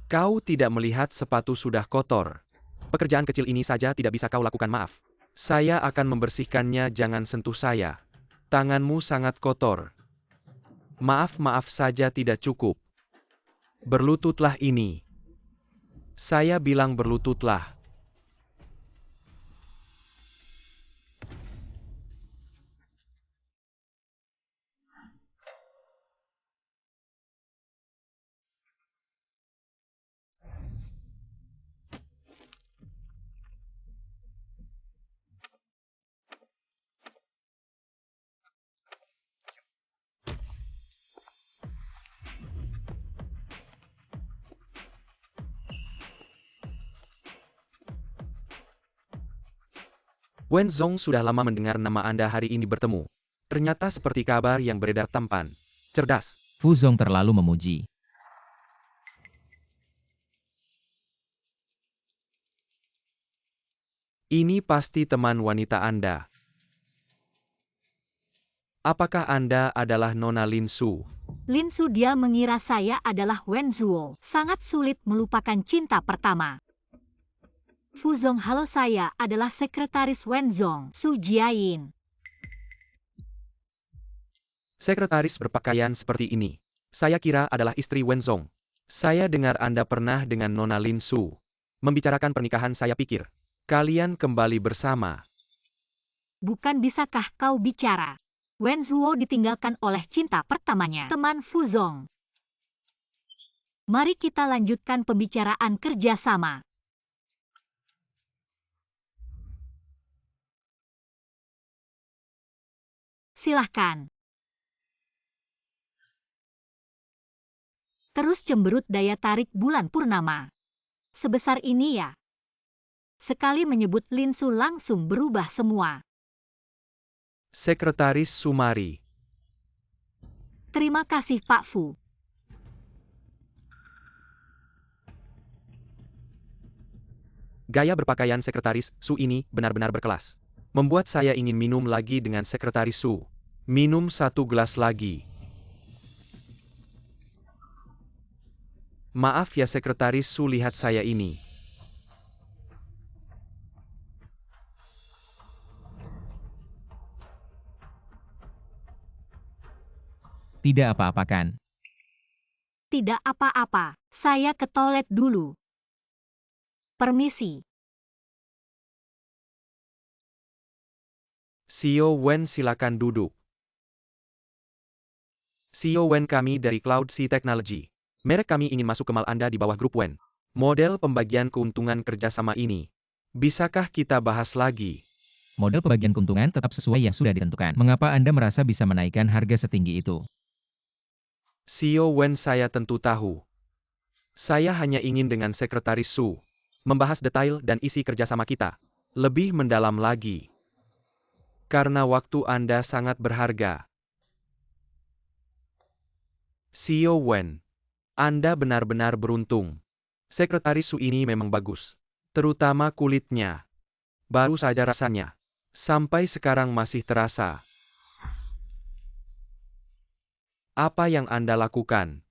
Kau tidak melihat sepatu sudah kotor. Pekerjaan kecil ini saja tidak bisa kau lakukan, maaf. Saya akan membersihkannya, jangan sentuh saya. Tanganmu sangat kotor. Maaf saja tidak cukup. Berlututlah ini. Saya bilang berlututlah. Wenzong sudah lama mendengar nama Anda hari ini bertemu. Ternyata seperti kabar yang beredar, tampan. Cerdas. Fuzong terlalu memuji. Ini pasti teman wanita Anda. Apakah Anda adalah Nona Lin Su? Lin Su, dia mengira saya adalah Wenzuo. Sangat sulit melupakan cinta pertama. Fuzong, halo, saya adalah Sekretaris Wenzong, Su Jiayin. Sekretaris berpakaian seperti ini. Saya kira adalah istri Wenzong. Saya dengar Anda pernah dengan Nona Lin Su. Membicarakan pernikahan, saya pikir. Kalian kembali bersama. Bukan, bisakah kau bicara? Wenzuo ditinggalkan oleh cinta pertamanya, teman Fuzong. Mari kita lanjutkan pembicaraan kerjasama. Silahkan. Terus cemberut daya tarik bulan purnama. Sebesar ini ya. Sekali menyebut Lin Su langsung berubah semua. Sekretaris Sumari. Terima kasih, Pak Fu. Gaya berpakaian Sekretaris Su ini benar-benar berkelas. Membuat saya ingin minum lagi dengan Sekretaris Su. Minum 1 gelas lagi. Maaf ya Sekretaris Su, lihat saya ini. Tidak apa-apa kan? Tidak apa-apa, saya ke toilet dulu. Permisi. CEO Wen, silakan duduk. CEO Wen, kami dari Cloud Sea Technology. Merek kami ingin masuk ke mal Anda di bawah grup Wen. Model pembagian keuntungan kerjasama ini. Bisakah kita bahas lagi? Model pembagian keuntungan tetap sesuai yang sudah ditentukan. Mengapa Anda merasa bisa menaikkan harga setinggi itu? CEO Wen, saya tentu tahu. Saya hanya ingin dengan Sekretaris Su membahas detail dan isi kerjasama kita. lebih mendalam lagi. Karena waktu Anda sangat berharga. Xiao Wen, Anda benar-benar beruntung. Sekretaris Su ini memang bagus. Terutama kulitnya. Baru saja rasanya. Sampai sekarang masih terasa. Apa yang Anda lakukan?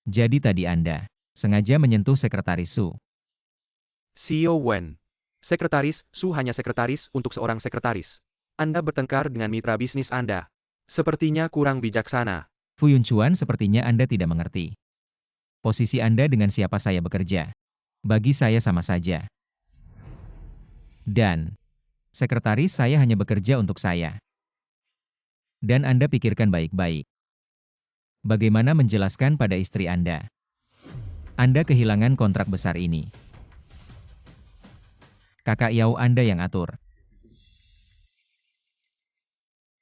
Jadi tadi Anda sengaja menyentuh Sekretaris Su. Xiao Wen. Sekretaris Su hanya sekretaris untuk seorang sekretaris. Anda bertengkar dengan mitra bisnis Anda. Sepertinya kurang bijaksana. Fu Yunchuan, sepertinya Anda tidak mengerti. Posisi Anda dengan siapa saya bekerja. Bagi saya sama saja. Dan sekretaris saya hanya bekerja untuk saya. Dan Anda pikirkan baik-baik. Bagaimana menjelaskan pada istri Anda? Anda kehilangan kontrak besar ini. Kakak Yao Anda yang atur.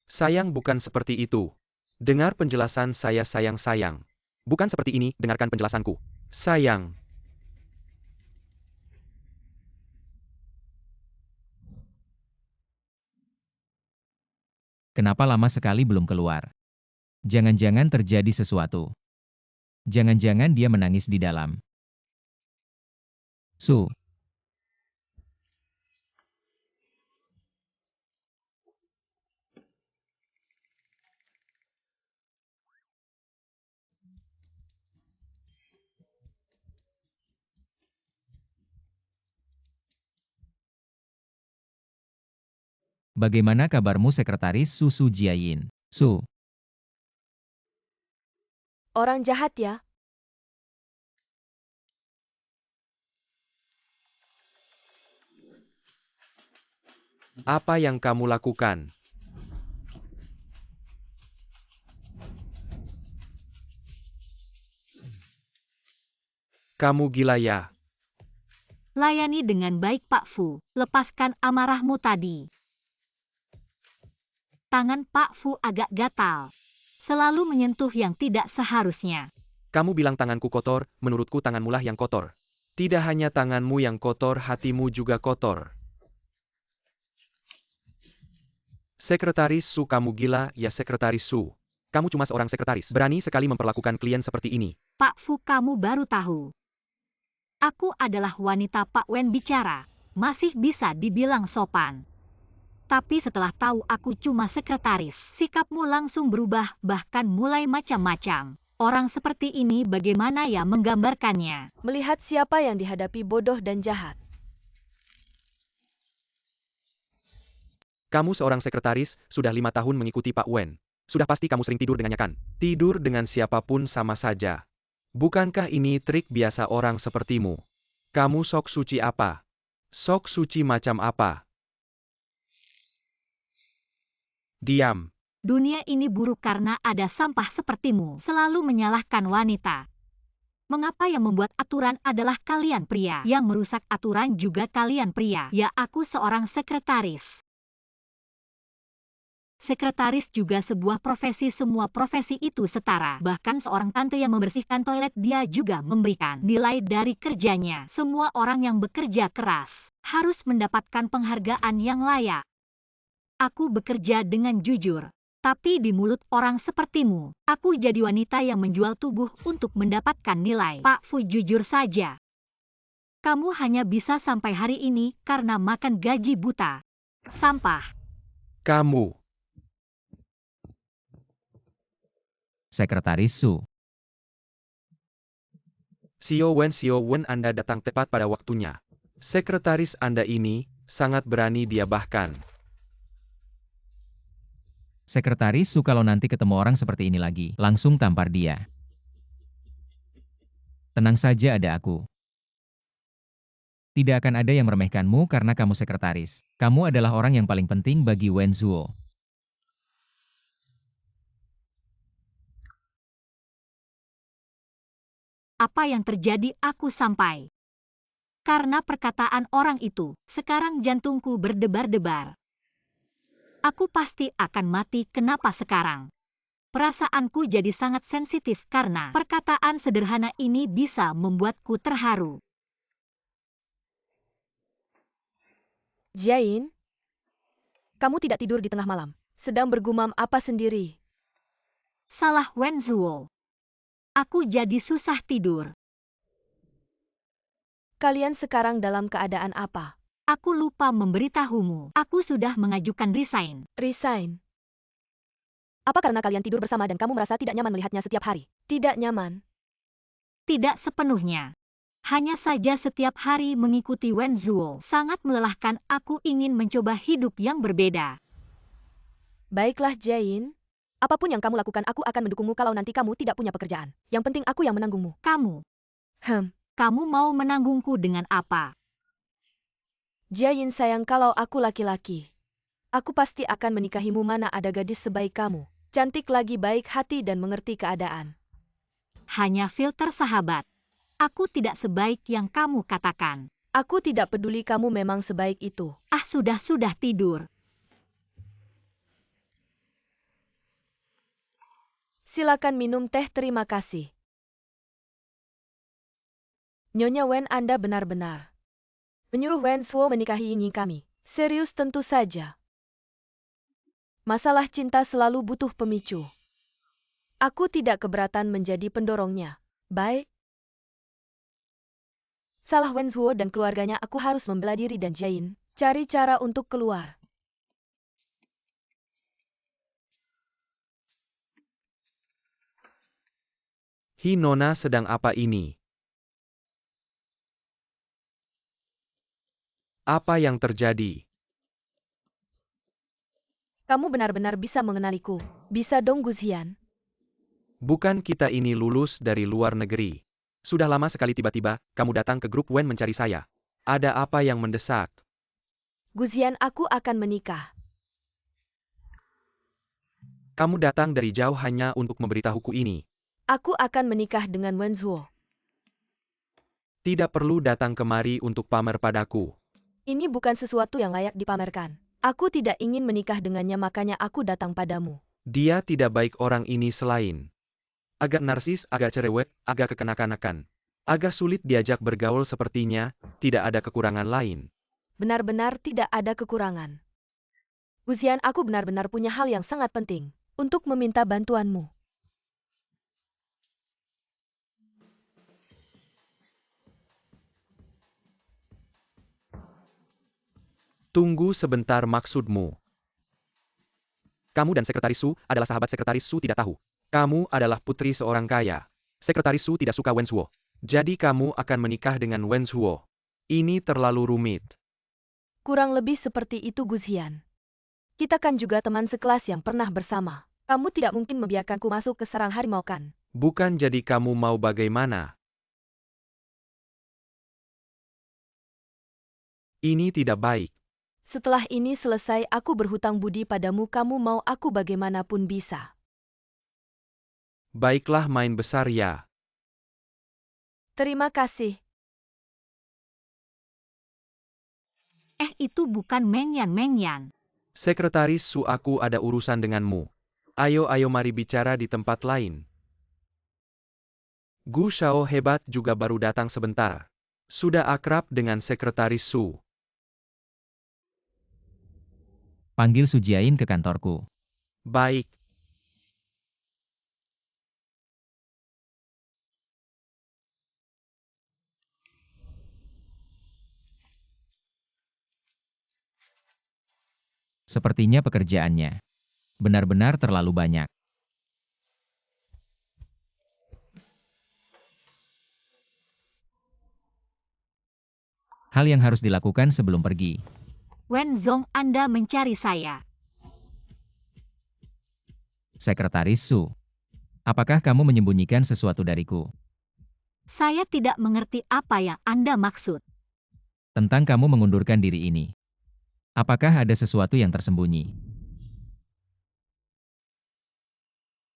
Sayang, bukan seperti itu. Dengar penjelasan saya, sayang. Bukan seperti ini, dengarkan penjelasanku. Sayang. Kenapa lama sekali belum keluar? Jangan-jangan terjadi sesuatu. Jangan-jangan dia menangis di dalam. Su. Bagaimana kabarmu Sekretaris Su Jiayin? Su. Orang jahat ya? Apa yang kamu lakukan? Kamu gila ya? Layani dengan baik Pak Fu, lepaskan amarahmu tadi. Tangan Pak Fu agak gatal. Selalu menyentuh yang tidak seharusnya. Kamu bilang tanganku kotor, menurutku tanganmu lah yang kotor. Tidak hanya tanganmu yang kotor, hatimu juga kotor. Sekretaris Su, kamu gila ya Sekretaris Su. Kamu cuma seorang sekretaris. Berani sekali memperlakukan klien seperti ini. Pak Fu, kamu baru tahu. Aku adalah wanita Pak Wen bicara. Masih bisa dibilang sopan. Tapi setelah tahu aku cuma sekretaris, sikapmu langsung berubah, bahkan mulai macam-macam. Orang seperti ini bagaimana ya menggambarkannya? Melihat siapa yang dihadapi bodoh dan jahat. Kamu seorang sekretaris, sudah 5 tahun mengikuti Pak Wen. Sudah pasti kamu sering tidur dengannya kan? Tidur dengan siapapun sama saja. Bukankah ini trik biasa orang sepertimu? Kamu sok suci apa? Sok suci macam apa? Diam. Dunia ini buruk karena ada sampah sepertimu. Selalu menyalahkan wanita. Mengapa yang membuat aturan adalah kalian pria? Yang merusak aturan juga kalian pria. Ya, aku seorang sekretaris. Sekretaris juga sebuah profesi, semua profesi itu setara. Bahkan seorang tante yang membersihkan toilet dia juga memberikan nilai dari kerjanya. Semua orang yang bekerja keras harus mendapatkan penghargaan yang layak. Aku bekerja dengan jujur. Tapi di mulut orang sepertimu, aku jadi wanita yang menjual tubuh untuk mendapatkan nilai. Pak Fu, jujur saja. Kamu hanya bisa sampai hari ini karena makan gaji buta. Sampah. Kamu. Sekretaris Su. Xiao Wen, Anda datang tepat pada waktunya. Sekretaris Anda ini sangat berani, dia bahkan. Sekretaris Su, kalau nanti ketemu orang seperti ini lagi, langsung tampar dia. Tenang saja, ada aku. Tidak akan ada yang meremehkanmu karena kamu sekretaris. Kamu adalah orang yang paling penting bagi Wen Zuo. Apa yang terjadi aku sampai. Karena perkataan orang itu, sekarang jantungku berdebar-debar. Aku pasti akan mati. Kenapa sekarang? Perasaanku jadi sangat sensitif karena perkataan sederhana ini bisa membuatku terharu. Jiayin, kamu tidak tidur di tengah malam. Sedang bergumam apa sendiri? Salah Wen Zuo. Aku jadi susah tidur. Kalian sekarang dalam keadaan apa? Aku lupa memberitahumu. Aku sudah mengajukan resign. Resign. Apa karena kalian tidur bersama dan kamu merasa tidak nyaman melihatnya setiap hari? Tidak nyaman. Tidak sepenuhnya. Hanya saja setiap hari mengikuti Wen Zuo sangat melelahkan. Aku ingin mencoba hidup yang berbeda. Baiklah Jiayin. Apapun yang kamu lakukan aku akan mendukungmu kalau nanti kamu tidak punya pekerjaan. Yang penting aku yang menanggungmu. Kamu. Hem. Kamu mau menanggungku dengan apa? Jiayin sayang, kalau aku laki-laki, aku pasti akan menikahimu. Mana ada gadis sebaik kamu. Cantik lagi, baik hati dan mengerti keadaan. Hanya filter sahabat. Aku tidak sebaik yang kamu katakan. Aku tidak peduli kamu memang sebaik itu. Ah, sudah tidur. Silakan minum teh, terima kasih. Nyonya Wen, Anda benar-benar menyuruh Wen Zuo menikahi Nyi kami. Serius? Tentu saja. Masalah cinta selalu butuh pemicu. Aku tidak keberatan menjadi pendorongnya. Baik. Salah Wen Zuo dan keluarganya, aku harus membela diri dan Jiayin cari cara untuk keluar. Hi Nona, sedang apa ini? Apa yang terjadi? Kamu benar-benar bisa mengenaliku. Bisa dong Guzian? Bukan kita ini lulus dari luar negeri. Sudah lama sekali tiba-tiba, kamu datang ke grup Wen mencari saya. Ada apa yang mendesak? Guzian, aku akan menikah. Kamu datang dari jauh hanya untuk memberitahuku ini. Aku akan menikah dengan Wen Zuo. Tidak perlu datang kemari untuk pamer padaku. Ini bukan sesuatu yang layak dipamerkan. Aku tidak ingin menikah dengannya, makanya aku datang padamu. Dia tidak baik orang ini selain agak narsis, agak cerewet, agak kekanak-kanakan. Agak sulit diajak bergaul sepertinya, tidak ada kekurangan lain. Benar-benar tidak ada kekurangan. Guzian, aku benar-benar punya hal yang sangat penting untuk meminta bantuanmu. Tunggu sebentar, maksudmu? Kamu dan Sekretaris Su adalah sahabat. Sekretaris Su tidak tahu. Kamu adalah putri seorang kaya. Sekretaris Su tidak suka Wen Zuo. Jadi kamu akan menikah dengan Wen Zuo. Ini terlalu rumit. Kurang lebih seperti itu Guzian. Kita kan juga teman sekelas yang pernah bersama. Kamu tidak mungkin membiarkanku masuk ke sarang harimau kan? Bukan, jadi kamu mau bagaimana? Ini tidak baik. Setelah ini selesai, aku berhutang budi padamu. Kamu mau aku bagaimanapun bisa. Baiklah, main besar ya. Terima kasih. Itu bukan Mengyan. Sekretaris Su, aku ada urusan denganmu. Ayo mari bicara di tempat lain. Gu Shao hebat juga, baru datang sebentar. Sudah akrab dengan Sekretaris Su. Panggil Su Jiayin ke kantorku. Baik. Sepertinya pekerjaannya benar-benar terlalu banyak. Hal yang harus dilakukan sebelum pergi. Wen Zong, Anda mencari saya. Sekretaris Su, apakah kamu menyembunyikan sesuatu dariku? Saya tidak mengerti apa yang Anda maksud. Tentang kamu mengundurkan diri ini. Apakah ada sesuatu yang tersembunyi?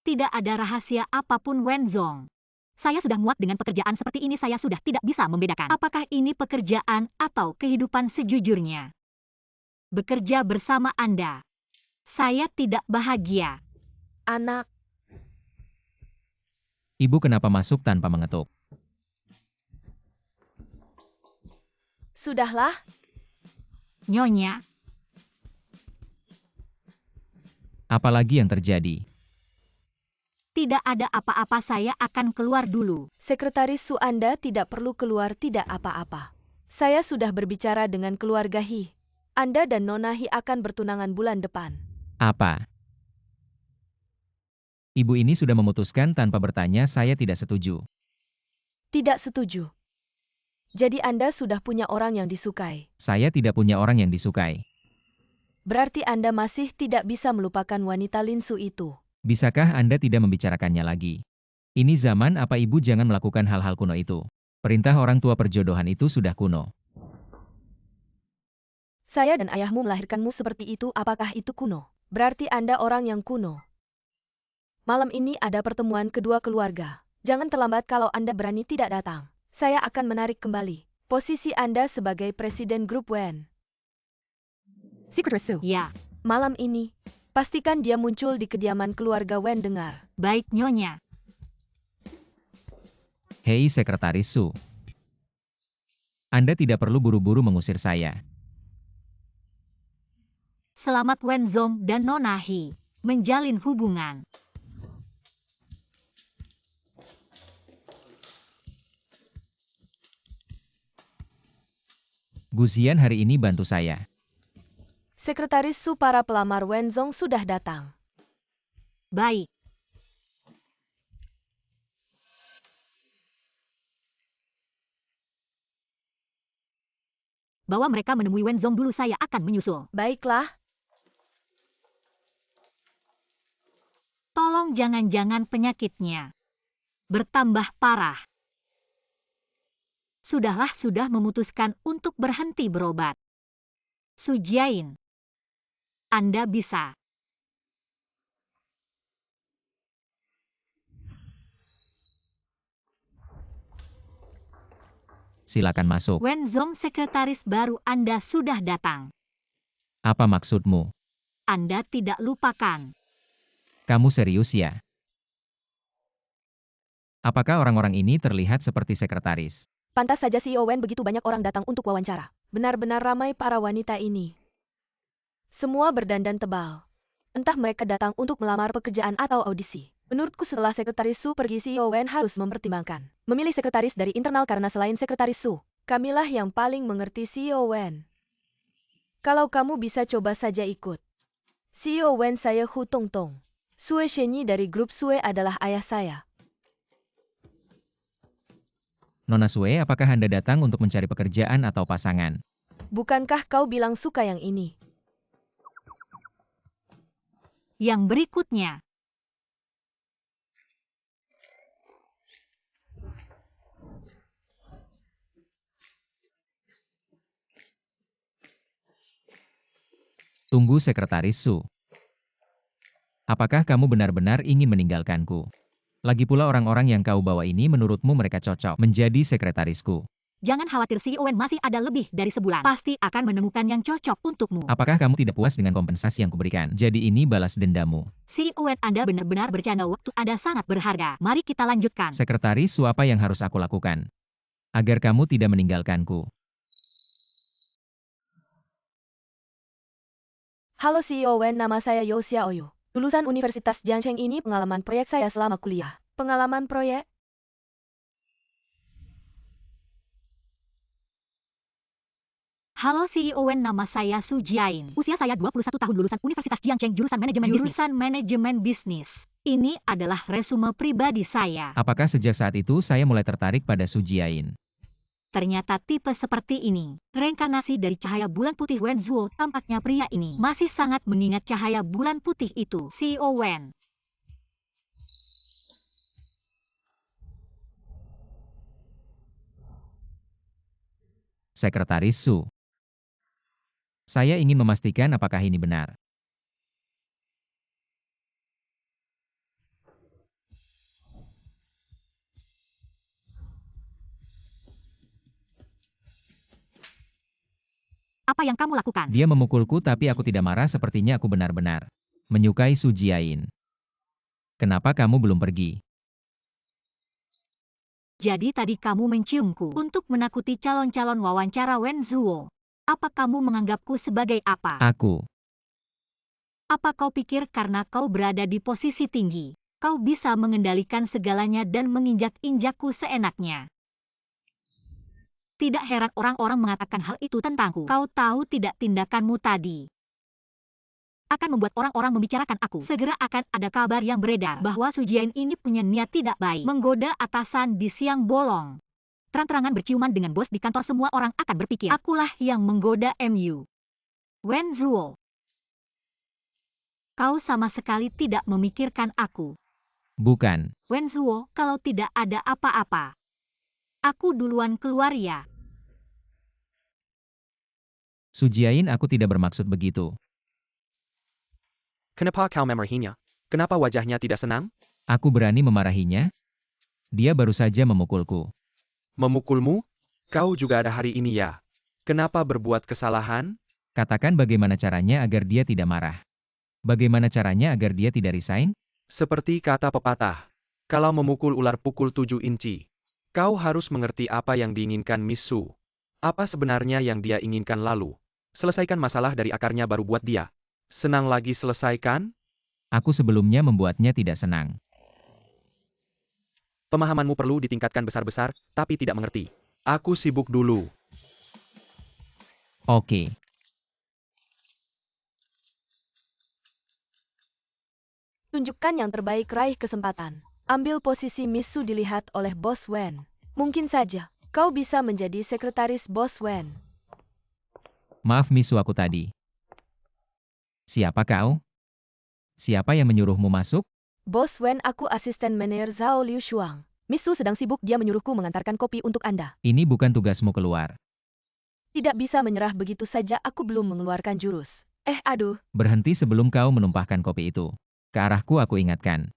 Tidak ada rahasia apapun Wen Zong. Saya sudah muak dengan pekerjaan seperti ini. Saya sudah tidak bisa membedakan apakah ini pekerjaan atau kehidupan sejujurnya. Bekerja bersama Anda, saya tidak bahagia. Anak, Ibu kenapa masuk tanpa mengetuk? sudahlah. Nyonya. Apalagi yang terjadi? Tidak ada apa-apa, saya akan keluar dulu. Sekretaris Su, Anda tidak perlu keluar, tidak apa-apa. Saya sudah berbicara dengan keluarga Hi. Anda dan Nona Hi akan bertunangan bulan depan. Apa? Ibu ini sudah memutuskan tanpa bertanya, saya tidak setuju. Tidak setuju. Jadi Anda sudah punya orang yang disukai. Saya tidak punya orang yang disukai. Berarti Anda masih tidak bisa melupakan wanita Lin Su itu. Bisakah Anda tidak membicarakannya lagi? Ini zaman apa ibu jangan melakukan hal-hal kuno itu. Perintah orang tua perjodohan itu sudah kuno. Saya dan ayahmu melahirkanmu seperti itu, apakah itu kuno? Berarti Anda orang yang kuno. Malam ini ada pertemuan kedua keluarga. Jangan terlambat, kalau Anda berani tidak datang. Saya akan menarik kembali posisi Anda sebagai presiden grup Wen. Secretary Su. Ya. Malam ini, pastikan dia muncul di kediaman keluarga Wen dengar. Baik, Nyonya. Hei Sekretaris Su. Anda tidak perlu buru-buru mengusir saya. Selamat Wen Zong dan Nona Hi menjalin hubungan. Gusian hari ini bantu saya. Sekretaris Su, para pelamar Wen Zong sudah datang. Baik. Bawa mereka menemui Wen Zong dulu, saya akan menyusul. Baiklah. Tolong jangan-jangan penyakitnya bertambah parah. Sudahlah, sudah memutuskan untuk berhenti berobat. Su Jiayin, Anda bisa. Silakan masuk. Wen Zong, sekretaris baru Anda sudah datang. Apa maksudmu? Anda tidak lupakan. Kamu serius ya? Apakah orang-orang ini terlihat seperti sekretaris? Pantas saja CEO Wen begitu banyak orang datang untuk wawancara. Benar-benar ramai para wanita ini. Semua berdandan tebal. Entah mereka datang untuk melamar pekerjaan atau audisi. Menurutku setelah Sekretaris Su pergi, CEO Wen harus mempertimbangkan memilih sekretaris dari internal, karena selain Sekretaris Su, kamilah yang paling mengerti CEO Wen. Kalau kamu bisa coba saja ikut. CEO Wen, saya Hu Tongtong. Sue Shenyi dari grup Sue adalah ayah saya. Nona Sue, apakah Anda datang untuk mencari pekerjaan atau pasangan? Bukankah kau bilang suka yang ini? Yang berikutnya. Tunggu Sekretaris Su. Apakah kamu benar-benar ingin meninggalkanku? Lagi pula orang-orang yang kau bawa ini menurutmu mereka cocok menjadi sekretarisku? Jangan khawatir, CEO Wen masih ada lebih dari sebulan. Pasti akan menemukan yang cocok untukmu. Apakah kamu tidak puas dengan kompensasi yang kuberikan? Jadi ini balas dendamu. CEO Wen, Anda benar-benar bercanda, waktu Anda sangat berharga. Mari kita lanjutkan. Sekretaris Su, apa yang harus aku lakukan agar kamu tidak meninggalkanku? Halo CEO Wen, nama saya Yo Xiaoyu. Lulusan Universitas Jiangcheng. Ini pengalaman proyek saya selama kuliah. Pengalaman proyek? Halo CEO Wen, nama saya Su Jiayin. Usia saya 21 tahun, lulusan Universitas Jiangcheng, jurusan manajemen bisnis. Ini adalah resume pribadi saya. Apakah sejak saat itu saya mulai tertarik pada Su Jiayin? Ternyata tipe seperti ini, reinkarnasi dari cahaya bulan putih Wen Zuo. Tampaknya pria ini masih sangat mengingat cahaya bulan putih itu. CEO Wen. Sekretaris Su. Saya ingin memastikan apakah ini benar. Apa yang kamu lakukan? Dia memukulku tapi aku tidak marah, sepertinya aku benar-benar menyukai Su Jiayin. Kenapa kamu belum pergi? Jadi tadi kamu menciumku untuk menakuti calon-calon wawancara Wen Zuo. Apa kamu menganggapku sebagai apa? Aku. Apa kau pikir karena kau berada di posisi tinggi, kau bisa mengendalikan segalanya dan menginjak-injakku seenaknya? Tidak heran orang-orang mengatakan hal itu tentangku. Kau tahu tidak tindakanmu tadi akan membuat orang-orang membicarakan aku. Segera akan ada kabar yang beredar bahwa Su Jiayin ini punya niat tidak baik, menggoda atasan di siang bolong. Terang-terangan berciuman dengan bos di kantor, semua orang akan berpikir, akulah yang menggoda MU. Wen Zhuo, kau sama sekali tidak memikirkan aku. Bukan. Wen Zhuo, kalau tidak ada apa-apa, aku duluan keluar ya. Su Jiayin, aku tidak bermaksud begitu. Kenapa kau memarahinya? Kenapa wajahnya tidak senang? Aku berani memarahinya? Dia baru saja memukulku. Memukulmu? Kau juga ada hari ini ya? Kenapa berbuat kesalahan? Katakan bagaimana caranya agar dia tidak marah. Bagaimana caranya agar dia tidak resign? Seperti kata pepatah, kalau memukul ular pukul 7 inci. Kau harus mengerti apa yang diinginkan Miss Su. Apa sebenarnya yang dia inginkan lalu. Selesaikan masalah dari akarnya baru buat dia senang lagi, selesaikan? Aku sebelumnya membuatnya tidak senang. Pemahamanmu perlu ditingkatkan besar-besar, tapi tidak mengerti. Aku sibuk dulu. Oke. Tunjukkan yang terbaik, raih kesempatan. Ambil posisi Miss Su dilihat oleh Bos Wen. Mungkin saja, kau bisa menjadi sekretaris Bos Wen. Maaf Miss Su, aku tadi. Siapa kau? Siapa yang menyuruhmu masuk? Bos Wen, aku asisten manajer Zhao Liu Shuang. Miss Su sedang sibuk, dia menyuruhku mengantarkan kopi untuk Anda. Ini bukan tugasmu keluar. Tidak bisa menyerah begitu saja, aku belum mengeluarkan jurus. Aduh. Berhenti sebelum kau menumpahkan kopi itu. Ke arahku, aku ingatkan.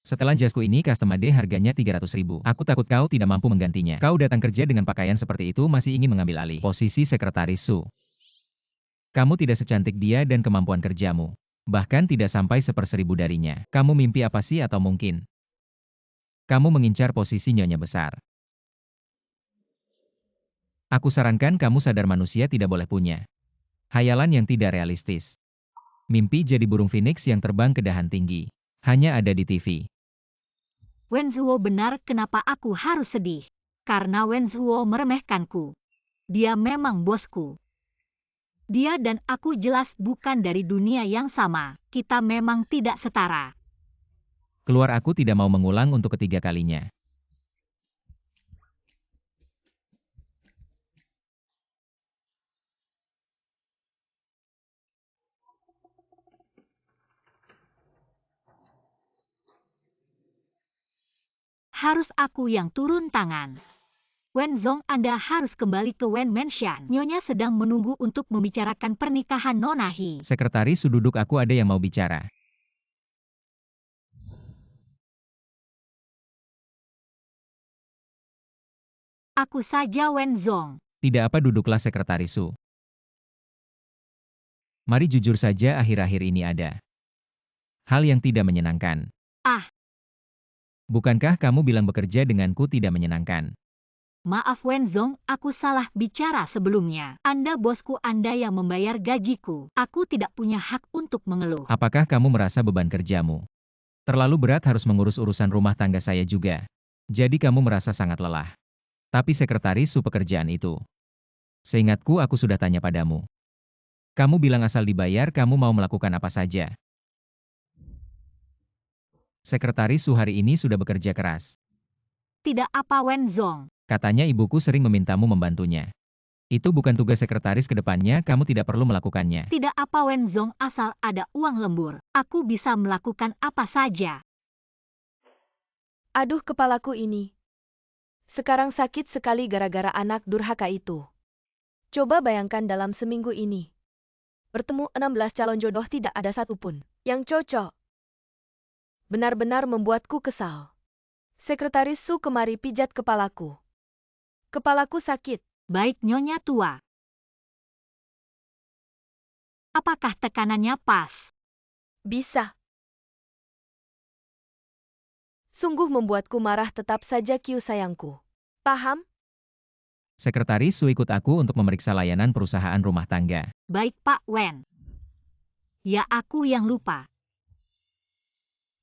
Setelah jasku ini custom made harganya 300.000. Aku takut kau tidak mampu menggantinya. Kau datang kerja dengan pakaian seperti itu masih ingin mengambil alih posisi sekretaris Su. Kamu tidak secantik dia dan kemampuan kerjamu. Bahkan tidak sampai 1/1000 darinya. Kamu mimpi apa sih, atau mungkin kamu mengincar posisi nyonya besar? Aku sarankan kamu sadar manusia tidak boleh punya hayalan yang tidak realistis. Mimpi jadi burung phoenix yang terbang ke dahan tinggi. Hanya ada di TV. Wen Zhuo benar, kenapa aku harus sedih? Karena Wen Zhuo meremehkanku. Dia memang bosku. Dia dan aku jelas bukan dari dunia yang sama. Kita memang tidak setara. Keluar, aku tidak mau mengulang untuk ketiga kalinya. Harus aku yang turun tangan. Wen Zong, Anda harus kembali ke Wen Mansion. Nyonya sedang menunggu untuk membicarakan pernikahan Nona He. Sekretaris Su, duduk, aku ada yang mau bicara. Aku saja Wen Zong. Tidak apa, duduklah Sekretaris Su. Mari jujur saja, akhir-akhir ini ada hal yang tidak menyenangkan. Ah. Bukankah kamu bilang bekerja denganku tidak menyenangkan? Maaf Wen Zong, aku salah bicara sebelumnya. Anda bosku, Anda yang membayar gajiku. Aku tidak punya hak untuk mengeluh. Apakah kamu merasa beban kerjamu terlalu berat, harus mengurus urusan rumah tangga saya juga? Jadi kamu merasa sangat lelah. Tapi Sekretaris Su, pekerjaan itu, seingatku aku sudah tanya padamu. Kamu bilang asal dibayar kamu mau melakukan apa saja. Sekretaris Su hari ini sudah bekerja keras. Tidak apa Wen Zong. Katanya ibuku sering memintamu membantunya. Itu bukan tugas sekretaris, ke depannya kamu tidak perlu melakukannya. Tidak apa Wen Zong, asal ada uang lembur, aku bisa melakukan apa saja. Aduh, kepalaku ini. Sekarang sakit sekali gara-gara anak durhaka itu. Coba bayangkan dalam seminggu ini. Bertemu 16 calon jodoh, tidak ada satupun yang cocok. Benar-benar membuatku kesal. Sekretaris Su, kemari pijat kepalaku. Kepalaku sakit. Baik Nyonya tua. Apakah tekanannya pas? Bisa. Sungguh membuatku marah, tetap saja Kyu sayangku. Paham? Sekretaris Su ikut aku untuk memeriksa layanan perusahaan rumah tangga. Baik Pak Wen. Ya aku yang lupa.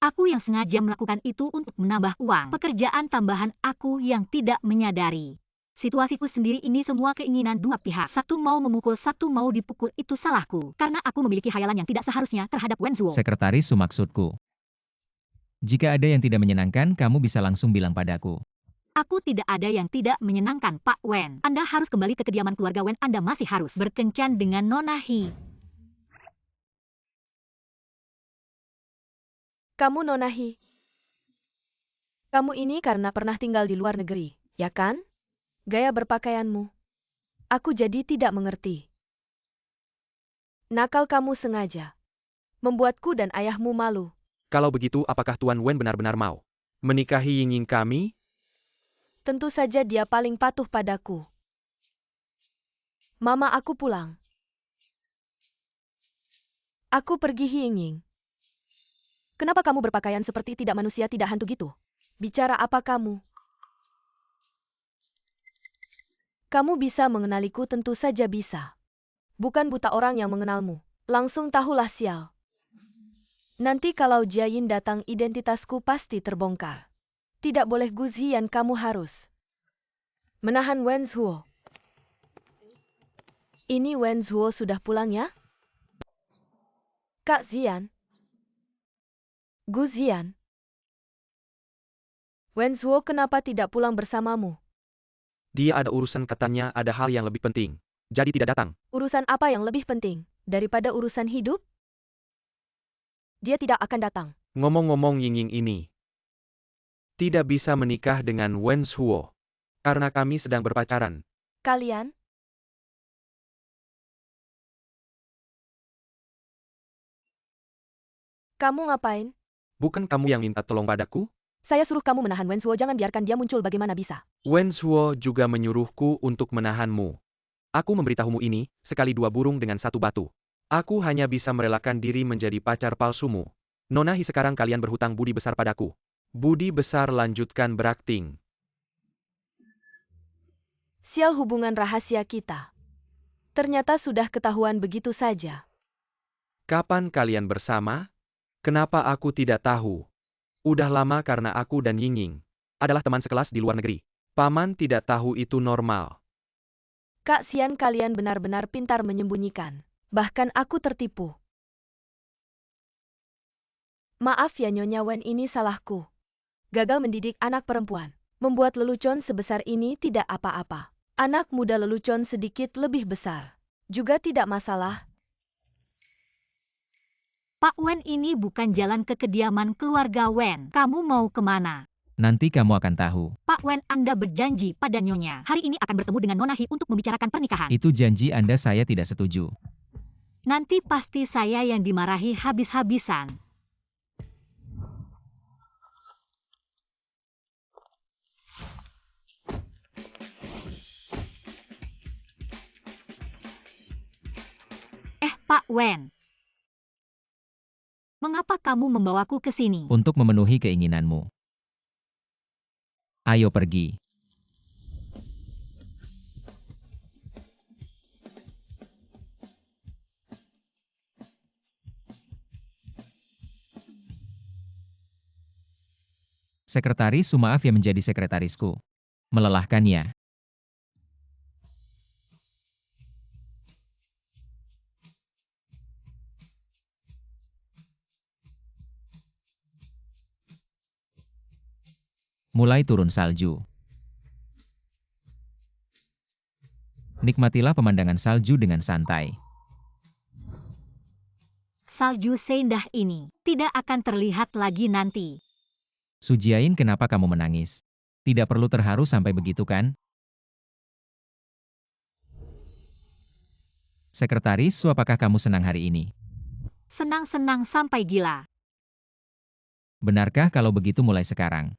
Aku yang sengaja melakukan itu untuk menambah uang. Pekerjaan tambahan aku yang tidak menyadari. Situasiku sendiri ini semua keinginan dua pihak. Satu mau memukul, satu mau dipukul, itu salahku. Karena aku memiliki khayalan yang tidak seharusnya terhadap Wen Zhuo. Sekretaris Su maksudku. Jika ada yang tidak menyenangkan, kamu bisa langsung bilang padaku. Aku tidak ada yang tidak menyenangkan Pak Wen. Anda harus kembali ke kediaman keluarga Wen. Anda masih harus berkencan dengan Nona He. Kamu Nona He. Kamu ini karena pernah tinggal di luar negeri, ya kan? Gaya berpakaianmu. Aku jadi tidak mengerti. Nakal kamu sengaja. Membuatku dan ayahmu malu. Kalau begitu, apakah Tuan Wen benar-benar mau menikahi Ying Ying kami? Tentu saja dia paling patuh padaku. Mama aku pulang. Aku pergi Ying Ying. Kenapa kamu berpakaian seperti tidak manusia, tidak hantu gitu? Bicara apa kamu? Kamu bisa mengenaliku, tentu saja bisa. Bukan buta orang yang mengenalmu. Langsung tahulah sial. Nanti kalau Jiayin datang, identitasku pasti terbongkar. Tidak boleh Guzian, kamu harus menahan Wen Zhuo. Ini Wen Zhuo sudah pulang ya? Kak Zian. Guzian. Wen Zhuo kenapa tidak pulang bersamamu? Dia ada urusan, katanya ada hal yang lebih penting. Jadi tidak datang. Urusan apa yang lebih penting daripada urusan hidup? Dia tidak akan datang. Ngomong-ngomong, Ying Ying ini tidak bisa menikah dengan Wen Zhuo. Karena kami sedang berpacaran. Kalian? Kamu ngapain? Bukan kamu yang minta tolong padaku? Saya suruh kamu menahan Wen Zhuo, jangan biarkan dia muncul, bagaimana bisa? Wen Zhuo juga menyuruhku untuk menahanmu. Aku memberitahumu ini, sekali dua burung dengan satu batu. Aku hanya bisa merelakan diri menjadi pacar palsumu. Nona He, sekarang kalian berhutang budi besar padaku. Budi besar, lanjutkan berakting. Sial, hubungan rahasia kita. Ternyata sudah ketahuan begitu saja. Kapan kalian bersama? Kenapa aku tidak tahu? Udah lama, karena aku dan Ying Ying adalah teman sekelas di luar negeri. Paman tidak tahu itu normal. Kak Xian, kalian benar-benar pintar menyembunyikan. Bahkan aku tertipu. Maaf ya Nyonya Wen, ini salahku. Gagal mendidik anak perempuan. Membuat lelucon sebesar ini tidak apa-apa. Anak muda lelucon sedikit lebih besar. Juga tidak masalah. Pak Wen, ini bukan jalan ke kediaman keluarga Wen. Kamu mau kemana? Nanti kamu akan tahu. Pak Wen, Anda berjanji pada Nyonya hari ini akan bertemu dengan Nona He untuk membicarakan pernikahan. Itu janji Anda, saya tidak setuju. Nanti pasti saya yang dimarahi habis-habisan. Pak Wen. Mengapa kamu membawaku ke sini? Untuk memenuhi keinginanmu. Ayo pergi. Sekretaris Su, maaf ya menjadi sekretarisku. Melelahkan ya. Mulai turun salju. Nikmatilah pemandangan salju dengan santai. Salju seindah ini tidak akan terlihat lagi nanti. Su Jiayin, kenapa kamu menangis? Tidak perlu terharu sampai begitu kan? Sekretaris Su, apakah kamu senang hari ini? Senang-senang sampai gila. Benarkah kalau begitu mulai sekarang?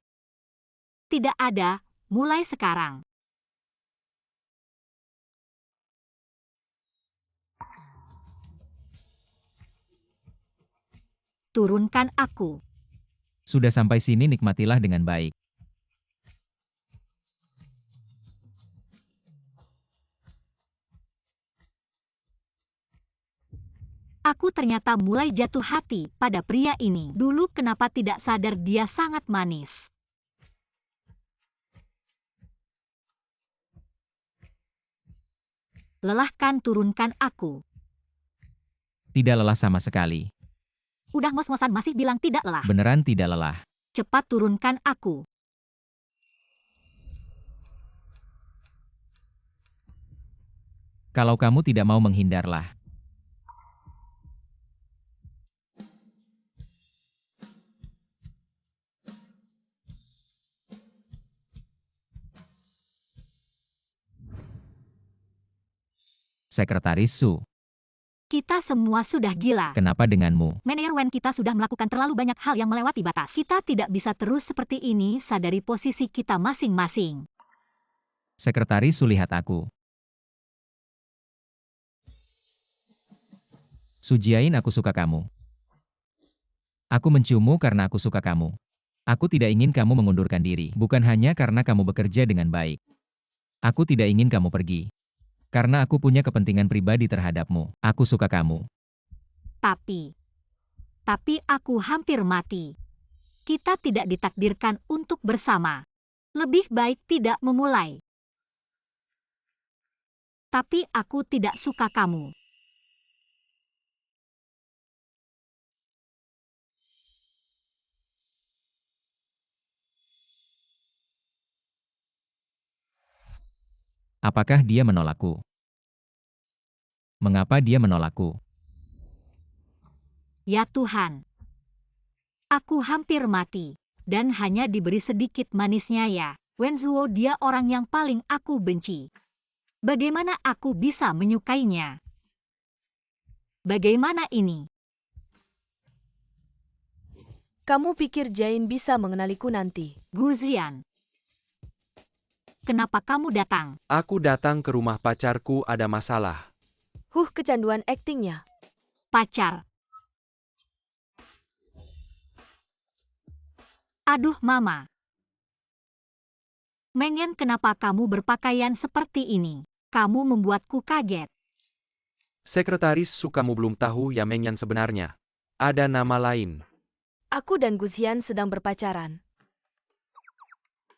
Tidak ada, mulai sekarang. Turunkan aku. Sudah sampai sini, nikmatilah dengan baik. Aku ternyata mulai jatuh hati pada pria ini. Dulu kenapa tidak sadar dia sangat manis. Lelahkan turunkan aku. Tidak lelah sama sekali. Udah ngos-ngosan masih bilang tidak lelah. Beneran tidak lelah. Cepat turunkan aku. Kalau kamu tidak mau menghindarlah. Sekretaris Su, Kita semua sudah gila. kenapa denganmu? Manajer Wen kita sudah melakukan terlalu banyak hal yang melewati batas. Kita tidak bisa terus seperti ini, sadari posisi kita masing-masing. Sekretaris Su, lihat aku. Sujiain, aku suka kamu. Aku menciummu karena aku suka kamu. Aku tidak ingin kamu mengundurkan diri, bukan hanya karena kamu bekerja dengan baik. Aku tidak ingin kamu pergi. Karena aku punya kepentingan pribadi terhadapmu. Aku suka kamu. Tapi aku hampir mati. Kita tidak ditakdirkan untuk bersama. Lebih baik tidak memulai. Tapi aku tidak suka kamu. Apakah dia menolakku? Mengapa dia menolakku? Ya Tuhan. Aku hampir mati. Dan hanya diberi sedikit manisnya ya. Wenzuo, dia orang yang paling aku benci. Bagaimana aku bisa menyukainya? Bagaimana ini? Kamu pikir Jain bisa mengenaliku nanti? Guzian. Kenapa kamu datang? Aku datang ke rumah pacarku, ada masalah. Kecanduan aktingnya. Pacar. Aduh mama. Mengen, kenapa kamu berpakaian seperti ini? Kamu membuatku kaget. Sekretaris Su, kamu belum tahu ya Mengyan sebenarnya. Ada nama lain. Aku dan Guzian sedang berpacaran.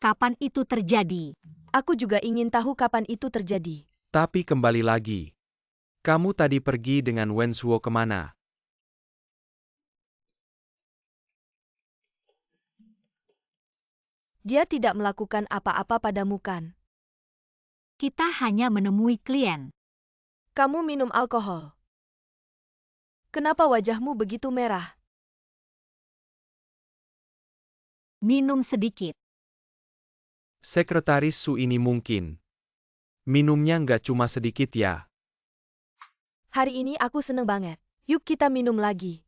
Kapan itu terjadi? Aku juga ingin tahu kapan itu terjadi. Tapi kembali lagi. Kamu tadi pergi dengan Wenzuo kemana? Dia tidak melakukan apa-apa padamu kan? Kita hanya menemui klien. Kamu minum alkohol. Kenapa wajahmu begitu merah? Minum sedikit. Sekretaris Su, ini mungkin. Minumnya nggak cuma sedikit ya. Hari ini aku seneng banget. Yuk kita minum lagi.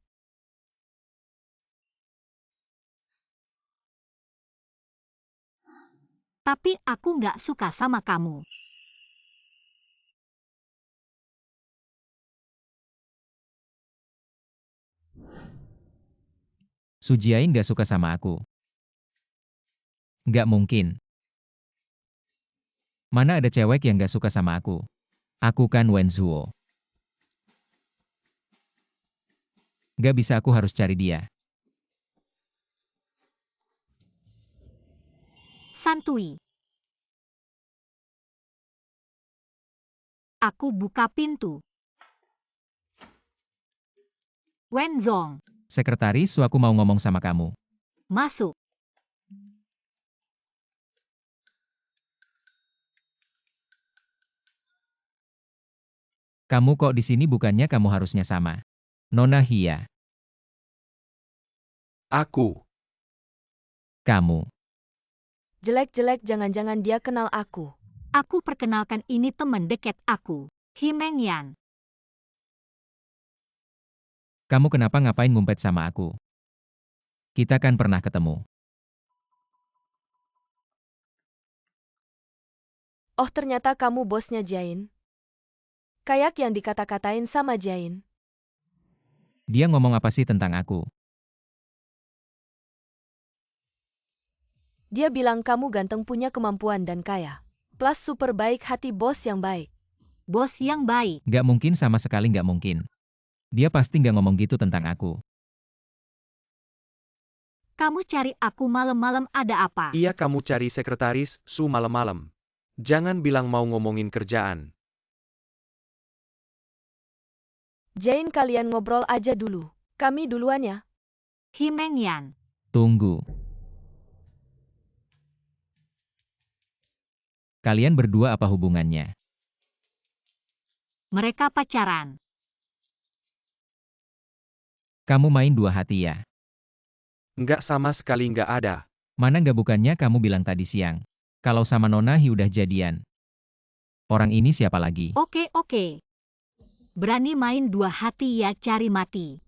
Tapi aku nggak suka sama kamu. Sujiain gak suka sama aku. Gak mungkin. Mana ada cewek yang gak suka sama aku? Aku kan Wenzuo. Gak bisa, aku harus cari dia. Santui. Aku buka pintu. Wenzong, Sekretaris Su, aku mau ngomong sama kamu. masuk. Kamu kok di sini, bukannya kamu harusnya sama Nona Hia. Aku. Kamu. Jelek-jelek, jangan-jangan dia kenal aku. Aku perkenalkan, ini teman dekat aku, Himengyan. Kamu kenapa ngapain ngumpet sama aku? Kita kan pernah ketemu. Oh, ternyata kamu bosnya Jain. Kayak yang dikata-katain sama Jain. Dia ngomong apa sih tentang aku? Dia bilang kamu ganteng, punya kemampuan dan kaya. Plus super baik hati, bos yang baik. Bos yang baik. Gak mungkin, sama sekali gak mungkin. Dia pasti nggak ngomong gitu tentang aku. Kamu cari aku malam-malam ada apa? Iya, kamu cari sekretaris Su malam-malam. Jangan bilang mau ngomongin kerjaan. Jane, kalian ngobrol aja dulu. Kami duluan ya. Himengyan. Tunggu. Kalian berdua apa hubungannya? Mereka pacaran. Kamu main dua hati ya? Nggak, sama sekali nggak ada. Mana nggak, bukannya kamu bilang tadi siang. Kalau sama Nona Hi udah jadian. Orang ini siapa lagi? Oke. Berani main dua hati ya, cari mati.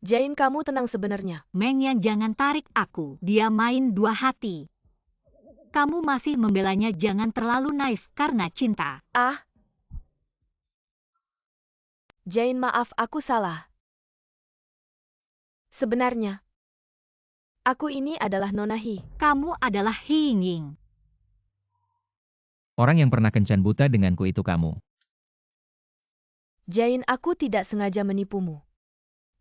Jane, kamu tenang sebenarnya. Mengyan, jangan tarik aku. Dia main dua hati. Kamu masih membelanya, jangan terlalu naif karena cinta. Ah. Jane, maaf, aku salah. Sebenarnya, aku ini adalah Nona Hi. Kamu adalah Hi Ying. Orang yang pernah kencan buta denganku itu kamu. Jane, aku tidak sengaja menipumu.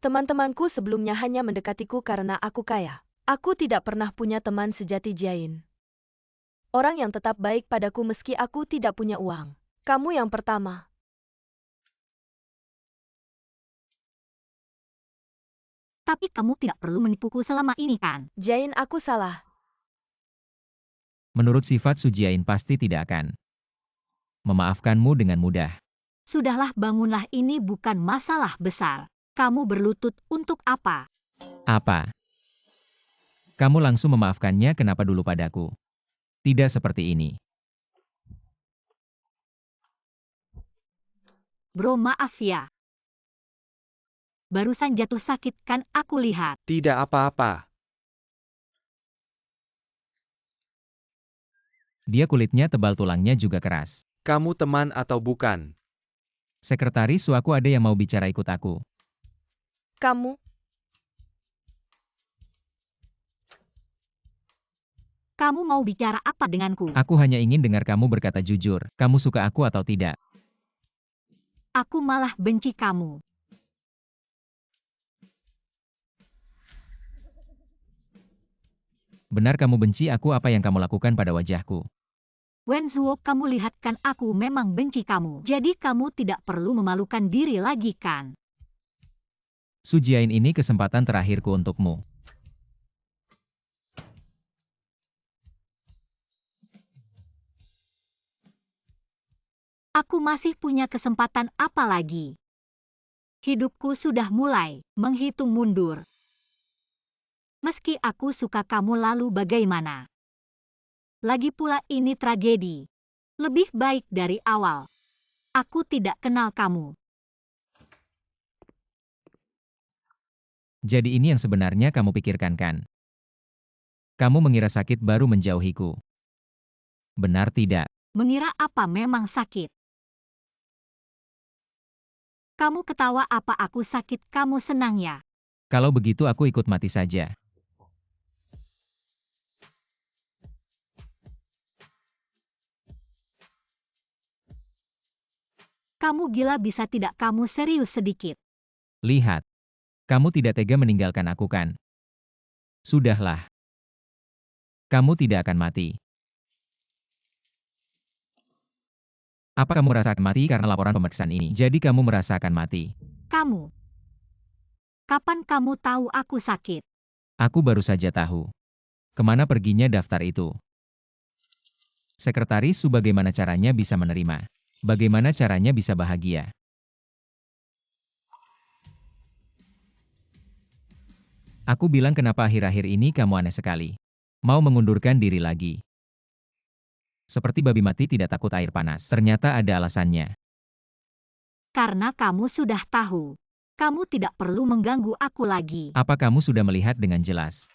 Teman-temanku sebelumnya hanya mendekatiku karena aku kaya. Aku tidak pernah punya teman sejati, Jane. Orang yang tetap baik padaku meski aku tidak punya uang. Kamu yang pertama. Tapi kamu tidak perlu menipuku selama ini kan? Jane, aku salah. Menurut sifat Sujiain pasti tidak akan memaafkanmu dengan mudah. Sudahlah, bangunlah, ini bukan masalah besar. Kamu berlutut untuk apa? Apa? Kamu langsung memaafkannya, kenapa dulu padaku? Tidak seperti ini. Bro, maaf ya. Barusan jatuh sakit kan aku lihat. Tidak apa-apa. Dia kulitnya tebal, tulangnya juga keras. Kamu teman atau bukan? Sekretaris Suaku, ada yang mau bicara, ikut aku. Kamu? Kamu mau bicara apa denganku? Aku hanya ingin dengar kamu berkata jujur. Kamu suka aku atau tidak? Aku malah benci kamu. Benar kamu benci aku, apa yang kamu lakukan pada wajahku? Wen Zuo, kamu lihat kan aku memang benci kamu. Jadi kamu tidak perlu memalukan diri lagi kan? Sujiain, ini kesempatan terakhirku untukmu. Aku masih punya kesempatan apa lagi? Hidupku sudah mulai menghitung mundur. Meski aku suka kamu, lalu bagaimana? Lagi pula ini tragedi. Lebih baik dari awal. Aku tidak kenal kamu. Jadi ini yang sebenarnya kamu pikirkan kan? Kamu mengira sakit baru menjauhiku. Benar tidak? Mengira apa memang sakit? Kamu ketawa apa aku sakit, kamu senang ya? Kalau begitu aku ikut mati saja. Kamu gila bisa tidak, kamu serius sedikit? Lihat. Kamu tidak tega meninggalkan aku kan? Sudahlah. Kamu tidak akan mati. Apa kamu merasakan mati karena laporan pemeriksaan ini? Jadi kamu merasakan mati. Kamu. Kapan kamu tahu aku sakit? Aku baru saja tahu. Kemana perginya daftar itu? Sekretaris Su, bagaimana caranya bisa menerima? Bagaimana caranya bisa bahagia? Aku bilang kenapa akhir-akhir ini kamu aneh sekali. Mau mengundurkan diri lagi. Seperti babi mati tidak takut air panas. Ternyata ada alasannya. Karena kamu sudah tahu. Kamu tidak perlu mengganggu aku lagi. Apa kamu sudah melihat dengan jelas?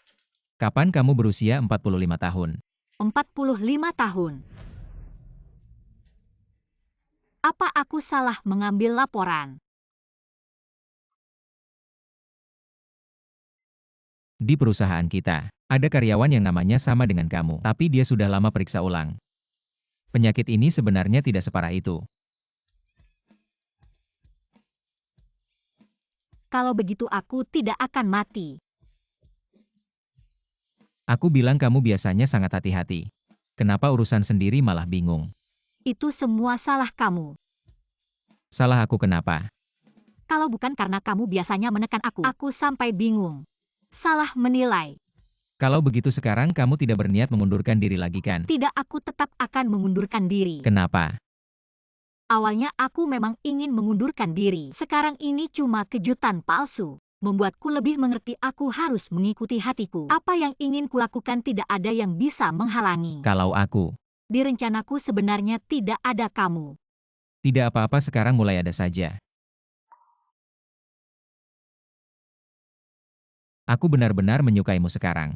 Kapan kamu berusia 45 tahun? 45 tahun. Apa aku salah mengambil laporan? Di perusahaan kita. Ada karyawan yang namanya sama dengan kamu, tapi dia sudah lama periksa ulang. Penyakit ini sebenarnya tidak separah itu. Kalau begitu aku tidak akan mati. Aku bilang kamu biasanya sangat hati-hati. Kenapa urusan sendiri malah bingung? Itu semua salah kamu. Salah aku kenapa? Kalau bukan karena kamu biasanya menekan aku sampai bingung. Salah menilai. Kalau begitu sekarang kamu tidak berniat mengundurkan diri lagi kan? Tidak, aku tetap akan mengundurkan diri. Kenapa? Awalnya aku memang ingin mengundurkan diri. Sekarang ini cuma kejutan palsu. Membuatku lebih mengerti aku harus mengikuti hatiku. Apa yang ingin kulakukan tidak ada yang bisa menghalangi. Kalau aku Di rencanaku sebenarnya tidak ada kamu. tidak apa-apa sekarang mulai ada saja. Aku benar-benar menyukaimu sekarang.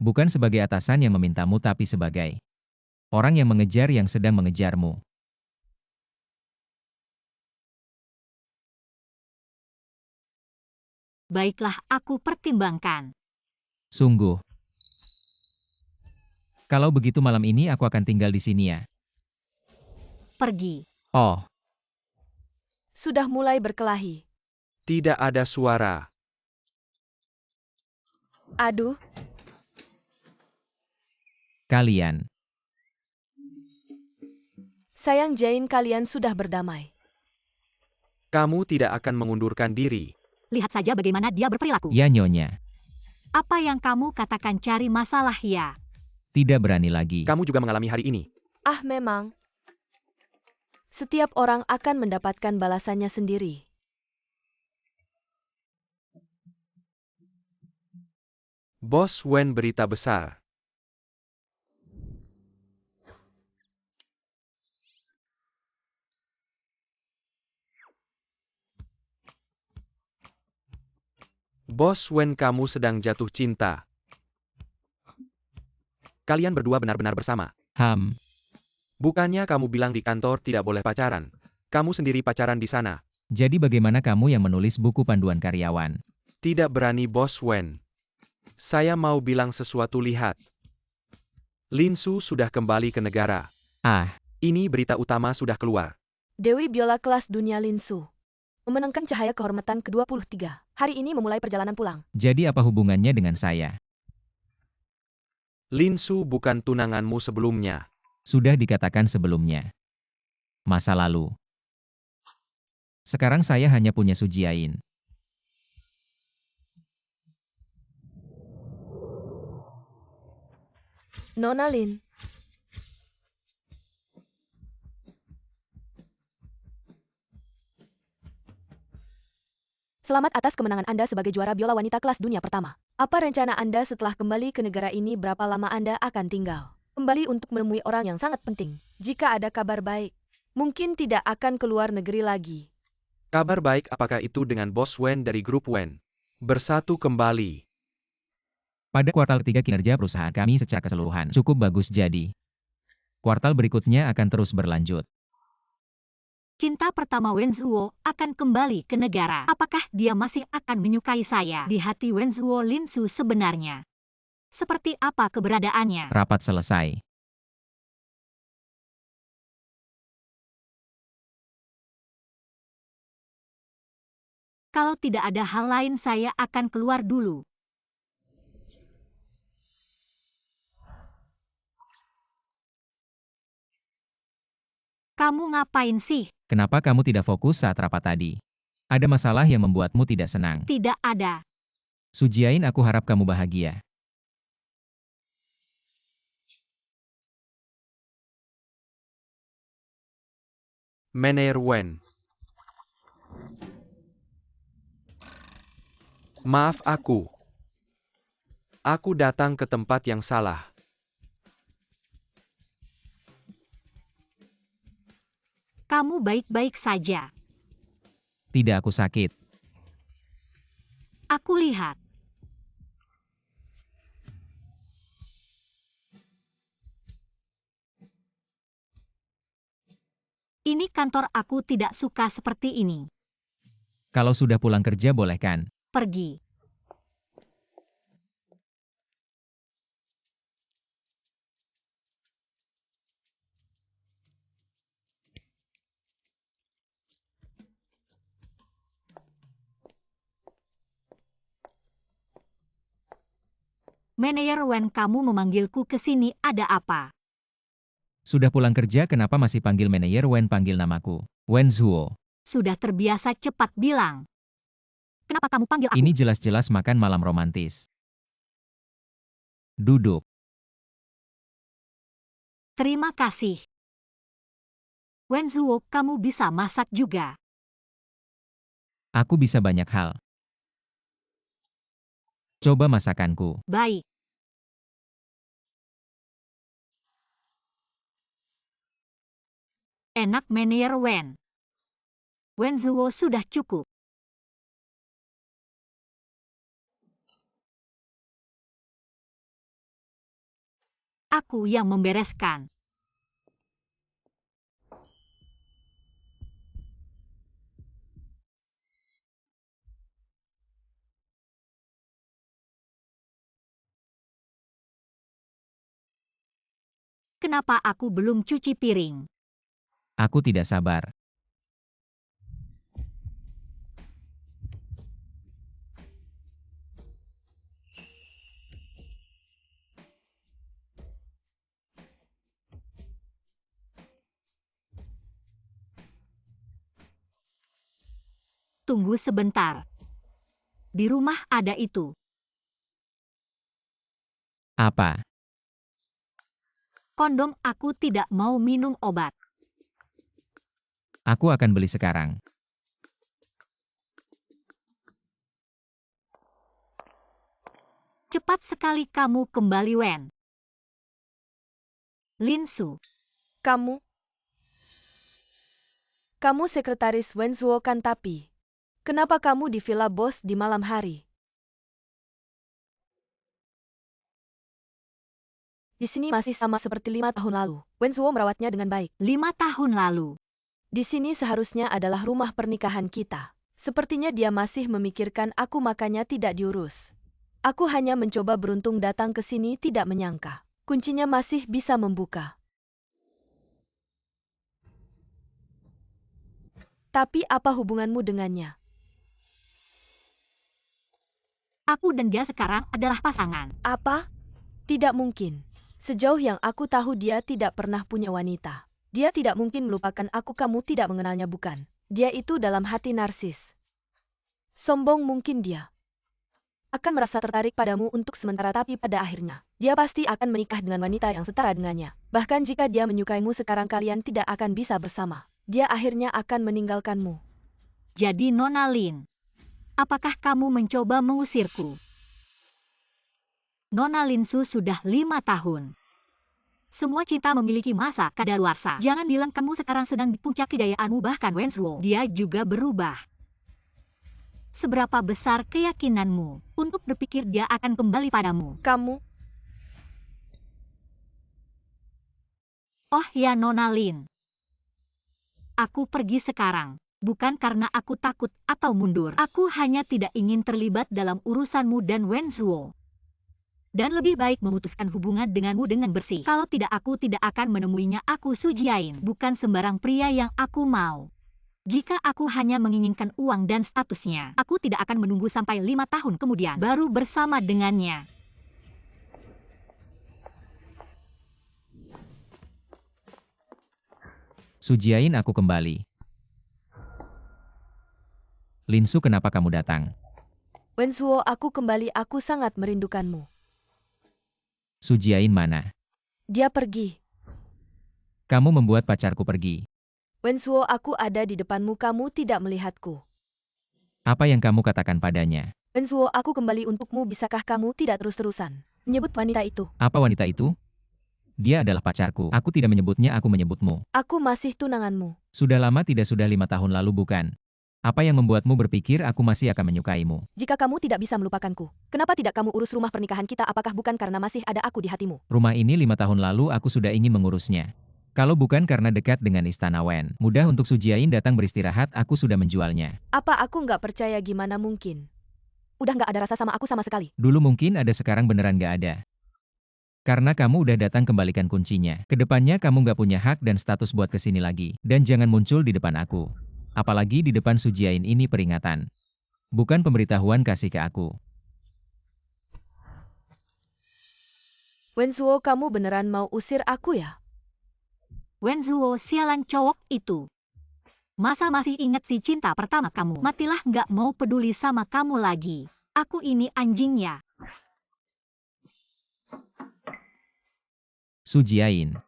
Bukan sebagai atasan yang memintamu tapi sebagai orang yang mengejar yang sedang mengejarmu. Baiklah, aku pertimbangkan. Sungguh. Kalau begitu malam ini aku akan tinggal di sini ya. Pergi. Oh, Sudah mulai berkelahi. Tidak ada suara. Aduh, kalian. sayang Jane, kalian sudah berdamai. Kamu tidak akan mengundurkan diri. Lihat saja bagaimana dia berperilaku. Ya nyonya. Apa yang kamu katakan cari masalah ya? Tidak berani lagi. Kamu juga mengalami hari ini. Ah, memang. Setiap orang akan mendapatkan balasannya sendiri. Bos Wen berita besar. Bos Wen, kamu sedang jatuh cinta. Kalian berdua benar-benar bersama. Bukannya kamu bilang di kantor tidak boleh pacaran. Kamu sendiri pacaran di sana. Jadi bagaimana kamu yang menulis buku panduan karyawan? Tidak berani Bos Wen. Saya mau bilang sesuatu, lihat. Lin Su sudah kembali ke negara. Ah, Ini berita utama sudah keluar. Dewi Biola kelas dunia Linsu memenangkan cahaya kehormatan ke-23. Hari ini memulai perjalanan pulang. jadi apa hubungannya dengan saya? Lin Su bukan tunanganmu sebelumnya. Sudah dikatakan sebelumnya. Masa lalu. Sekarang saya hanya punya Sujiain. Nona Lin. Selamat atas kemenangan Anda sebagai juara biola wanita kelas dunia pertama. Apa rencana Anda setelah kembali ke negara ini? Berapa lama Anda akan tinggal? Kembali untuk menemui orang yang sangat penting. Jika ada kabar baik, mungkin tidak akan keluar negeri lagi. Kabar baik apakah itu dengan Bos Wen dari grup Wen? Bersatu kembali. Pada kuartal ketiga kinerja perusahaan kami secara keseluruhan cukup bagus, jadi kuartal berikutnya akan terus berlanjut. Cinta pertama Wen Zhuo akan kembali ke negara. Apakah dia masih akan menyukai saya? Di hati Wen Zhuo, Lin Su sebenarnya seperti apa keberadaannya? Rapat selesai. Kalau tidak ada hal lain saya akan keluar dulu. Kamu ngapain sih? Kenapa kamu tidak fokus saat rapat tadi? Ada masalah yang membuatmu tidak senang? Tidak ada. Sujiain, aku harap kamu bahagia. Mener Wen. Maaf aku. Aku datang ke tempat yang salah. Kamu baik-baik saja. Tidak, aku sakit. Aku lihat. Ini kantor, aku tidak suka seperti ini. Kalau sudah pulang kerja boleh kan? Pergi. Manajer Wen, kamu memanggilku ke sini ada apa? Sudah pulang kerja kenapa masih panggil manajer Wen? Panggil namaku. Wen Zuo. Sudah terbiasa, cepat bilang. Kenapa kamu panggil aku? Ini jelas-jelas makan malam romantis. Duduk. Terima kasih. Wen Zuo, kamu bisa masak juga. Aku bisa banyak hal. Coba masakanku. Baik. Enak manajer Wen. Wen Zuo, sudah cukup. Aku yang membereskan. Kenapa aku belum cuci piring? Aku tidak sabar. Tunggu sebentar. Di rumah ada itu. Apa? Kondom, aku tidak mau minum obat. Aku akan beli sekarang. Cepat sekali kamu kembali, Wen. Lin Su. Kamu sekretaris Wen Zuo kan, tapi kenapa kamu di villa bos di malam hari? Di sini masih sama seperti 5 tahun lalu. Wen Zuo merawatnya dengan baik. 5 tahun lalu. Di sini seharusnya adalah rumah pernikahan kita. Sepertinya dia masih memikirkan aku, makanya tidak diurus. Aku hanya mencoba beruntung datang ke sini, tidak menyangka kuncinya masih bisa membuka. Tapi apa hubunganmu dengannya? Aku dan dia sekarang adalah pasangan. Apa? Tidak mungkin. Sejauh yang aku tahu dia tidak pernah punya wanita. Dia tidak mungkin melupakan aku. Kamu tidak mengenalnya, bukan? Dia itu dalam hati narsis. Sombong mungkin dia. Akan merasa tertarik padamu untuk sementara, tapi pada akhirnya dia pasti akan menikah dengan wanita yang setara dengannya. Bahkan jika dia menyukaimu sekarang, kalian tidak akan bisa bersama. Dia akhirnya akan meninggalkanmu. Jadi Nona Lin, apakah kamu mencoba mengusirku? Nona Lin Su sudah 5 tahun. Semua cinta memiliki masa kadaluarsa. Jangan bilang kamu sekarang sedang di puncak kejayaanmu. Bahkan Wen Zuo, dia juga berubah. Seberapa besar keyakinanmu untuk berpikir dia akan kembali padamu? Kamu? Oh ya Nona Lin. Aku pergi sekarang. Bukan karena aku takut atau mundur. Aku hanya tidak ingin terlibat dalam urusanmu dan Wen Zuo. Dan lebih baik memutuskan hubungan denganmu dengan bersih. Kalau tidak, aku tidak akan menemuinya. Aku Su Jiayin, bukan sembarang pria yang aku mau. Jika aku hanya menginginkan uang dan statusnya, aku tidak akan menunggu sampai 5 tahun kemudian baru bersama dengannya. Su Jiayin, aku kembali. Lin Su, kenapa kamu datang? Wen Zuo, aku kembali. Aku sangat merindukanmu. Su Jiayin mana? Dia pergi. Kamu membuat pacarku pergi. Wen Zuo, aku ada di depanmu. Kamu tidak melihatku. Apa yang kamu katakan padanya? Wen Zuo, aku kembali untukmu. Bisakah kamu tidak terus-terusan menyebut wanita itu? Apa wanita itu? Dia adalah pacarku. Aku tidak menyebutnya, aku menyebutmu. Aku masih tunanganmu. Sudah lama tidak, sudah 5 tahun lalu bukan? Apa yang membuatmu berpikir aku masih akan menyukaimu? Jika kamu tidak bisa melupakanku, kenapa tidak kamu urus rumah pernikahan kita? Apakah bukan karena masih ada aku di hatimu? Rumah ini 5 tahun lalu aku sudah ingin mengurusnya. Kalau bukan karena dekat dengan Istana Wen, mudah untuk Su Jiayin datang beristirahat, aku sudah menjualnya. Apa aku nggak percaya? Gimana mungkin? Udah nggak ada rasa sama aku sama sekali. Dulu mungkin ada, sekarang beneran nggak ada. Karena kamu udah datang, kembalikan kuncinya. Kedepannya kamu nggak punya hak dan status buat kesini lagi. Dan jangan muncul di depan aku. Apalagi di depan Su Jiayin. Ini peringatan. Bukan pemberitahuan kasih ke aku. Wenzuo, kamu beneran mau usir aku ya? Wenzuo, sialan cowok itu. Masa masih ingat si cinta pertama kamu? Matilah, nggak mau peduli sama kamu lagi. Aku ini anjingnya. Su Jiayin.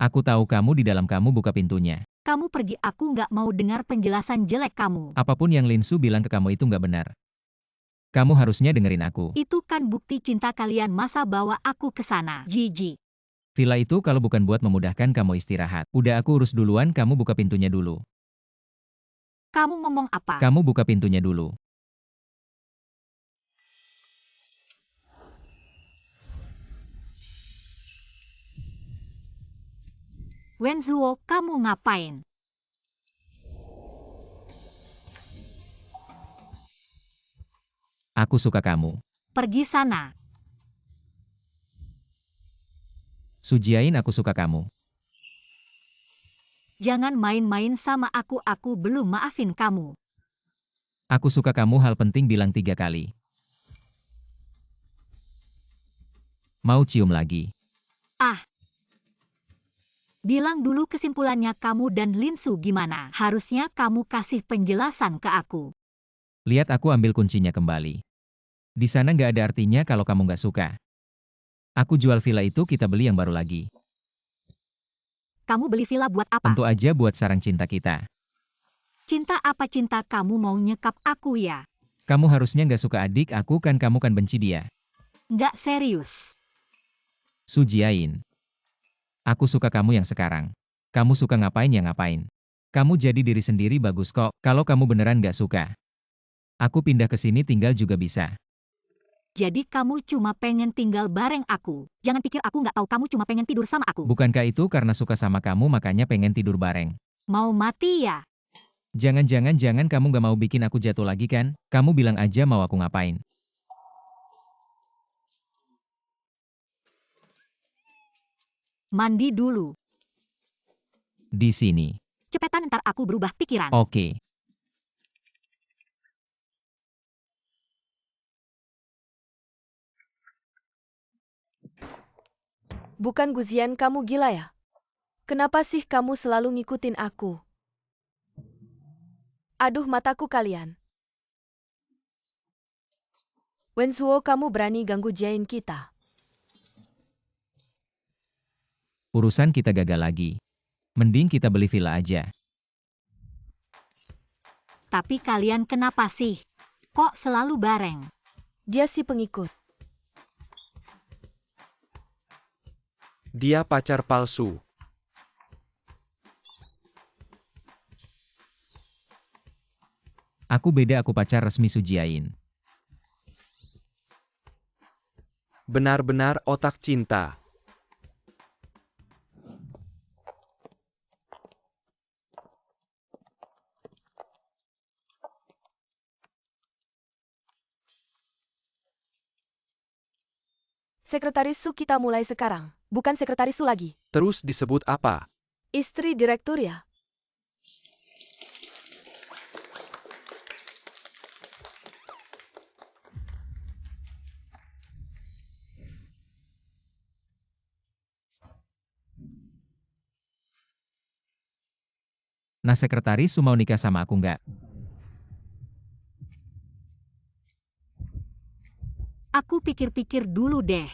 Aku tahu kamu di dalam, kamu buka pintunya. Kamu pergi, aku nggak mau dengar penjelasan jelek kamu. Apapun yang Lin Su bilang ke kamu itu nggak benar. Kamu harusnya dengerin aku. Itu kan bukti cinta kalian, masa bawa aku ke sana. Jijik. Villa itu kalau bukan buat memudahkan kamu istirahat. Udah aku urus duluan, kamu buka pintunya dulu. Kamu ngomong apa? Kamu buka pintunya dulu. Wenzuo, kamu ngapain? Aku suka kamu. Pergi sana. Su Jiayin, aku suka kamu. Jangan main-main sama aku belum maafin kamu. Aku suka kamu, hal penting bilang 3 kali. Mau cium lagi? Ah. Bilang dulu kesimpulannya kamu dan Lin Su gimana? Harusnya kamu kasih penjelasan ke aku. Lihat, aku ambil kuncinya kembali. Di sana nggak ada artinya kalau kamu nggak suka. Aku jual villa itu, kita beli yang baru lagi. Kamu beli villa buat apa? Tentu aja buat sarang cinta kita. Cinta apa cinta, kamu mau nyekap aku ya? Kamu harusnya nggak suka adik aku kan, kamu kan benci dia. Nggak serius. Su Jiayin. Aku suka kamu yang sekarang. Kamu suka ngapain ya ngapain. Kamu jadi diri sendiri bagus kok. Kalau kamu beneran nggak suka, aku pindah ke sini tinggal juga bisa. Jadi kamu cuma pengen tinggal bareng aku. Jangan pikir aku nggak tahu kamu cuma pengen tidur sama aku. Bukankah itu karena suka sama kamu makanya pengen tidur bareng? Mau mati ya? Jangan kamu nggak mau bikin aku jatuh lagi kan? Kamu bilang aja mau aku ngapain. Mandi dulu. Di sini. Cepetan, ntar aku berubah pikiran. Oke. Bukan Guzian, kamu gila ya? Kenapa sih kamu selalu ngikutin aku? Aduh, mataku kalian. Wenzuo, kamu berani ganggu Jain kita. Urusan kita gagal lagi. Mending kita beli villa aja. Tapi kalian kenapa sih? Kok selalu bareng? Dia si pengikut. Dia pacar palsu. Aku beda, aku pacar resmi Su Jiayin. Benar-benar otak cinta. Sekretaris Su kita mulai sekarang. Bukan sekretaris Su lagi. Terus disebut apa? Istri direktur ya? Nah, sekretaris Su mau nikah sama aku nggak? Aku pikir-pikir dulu deh.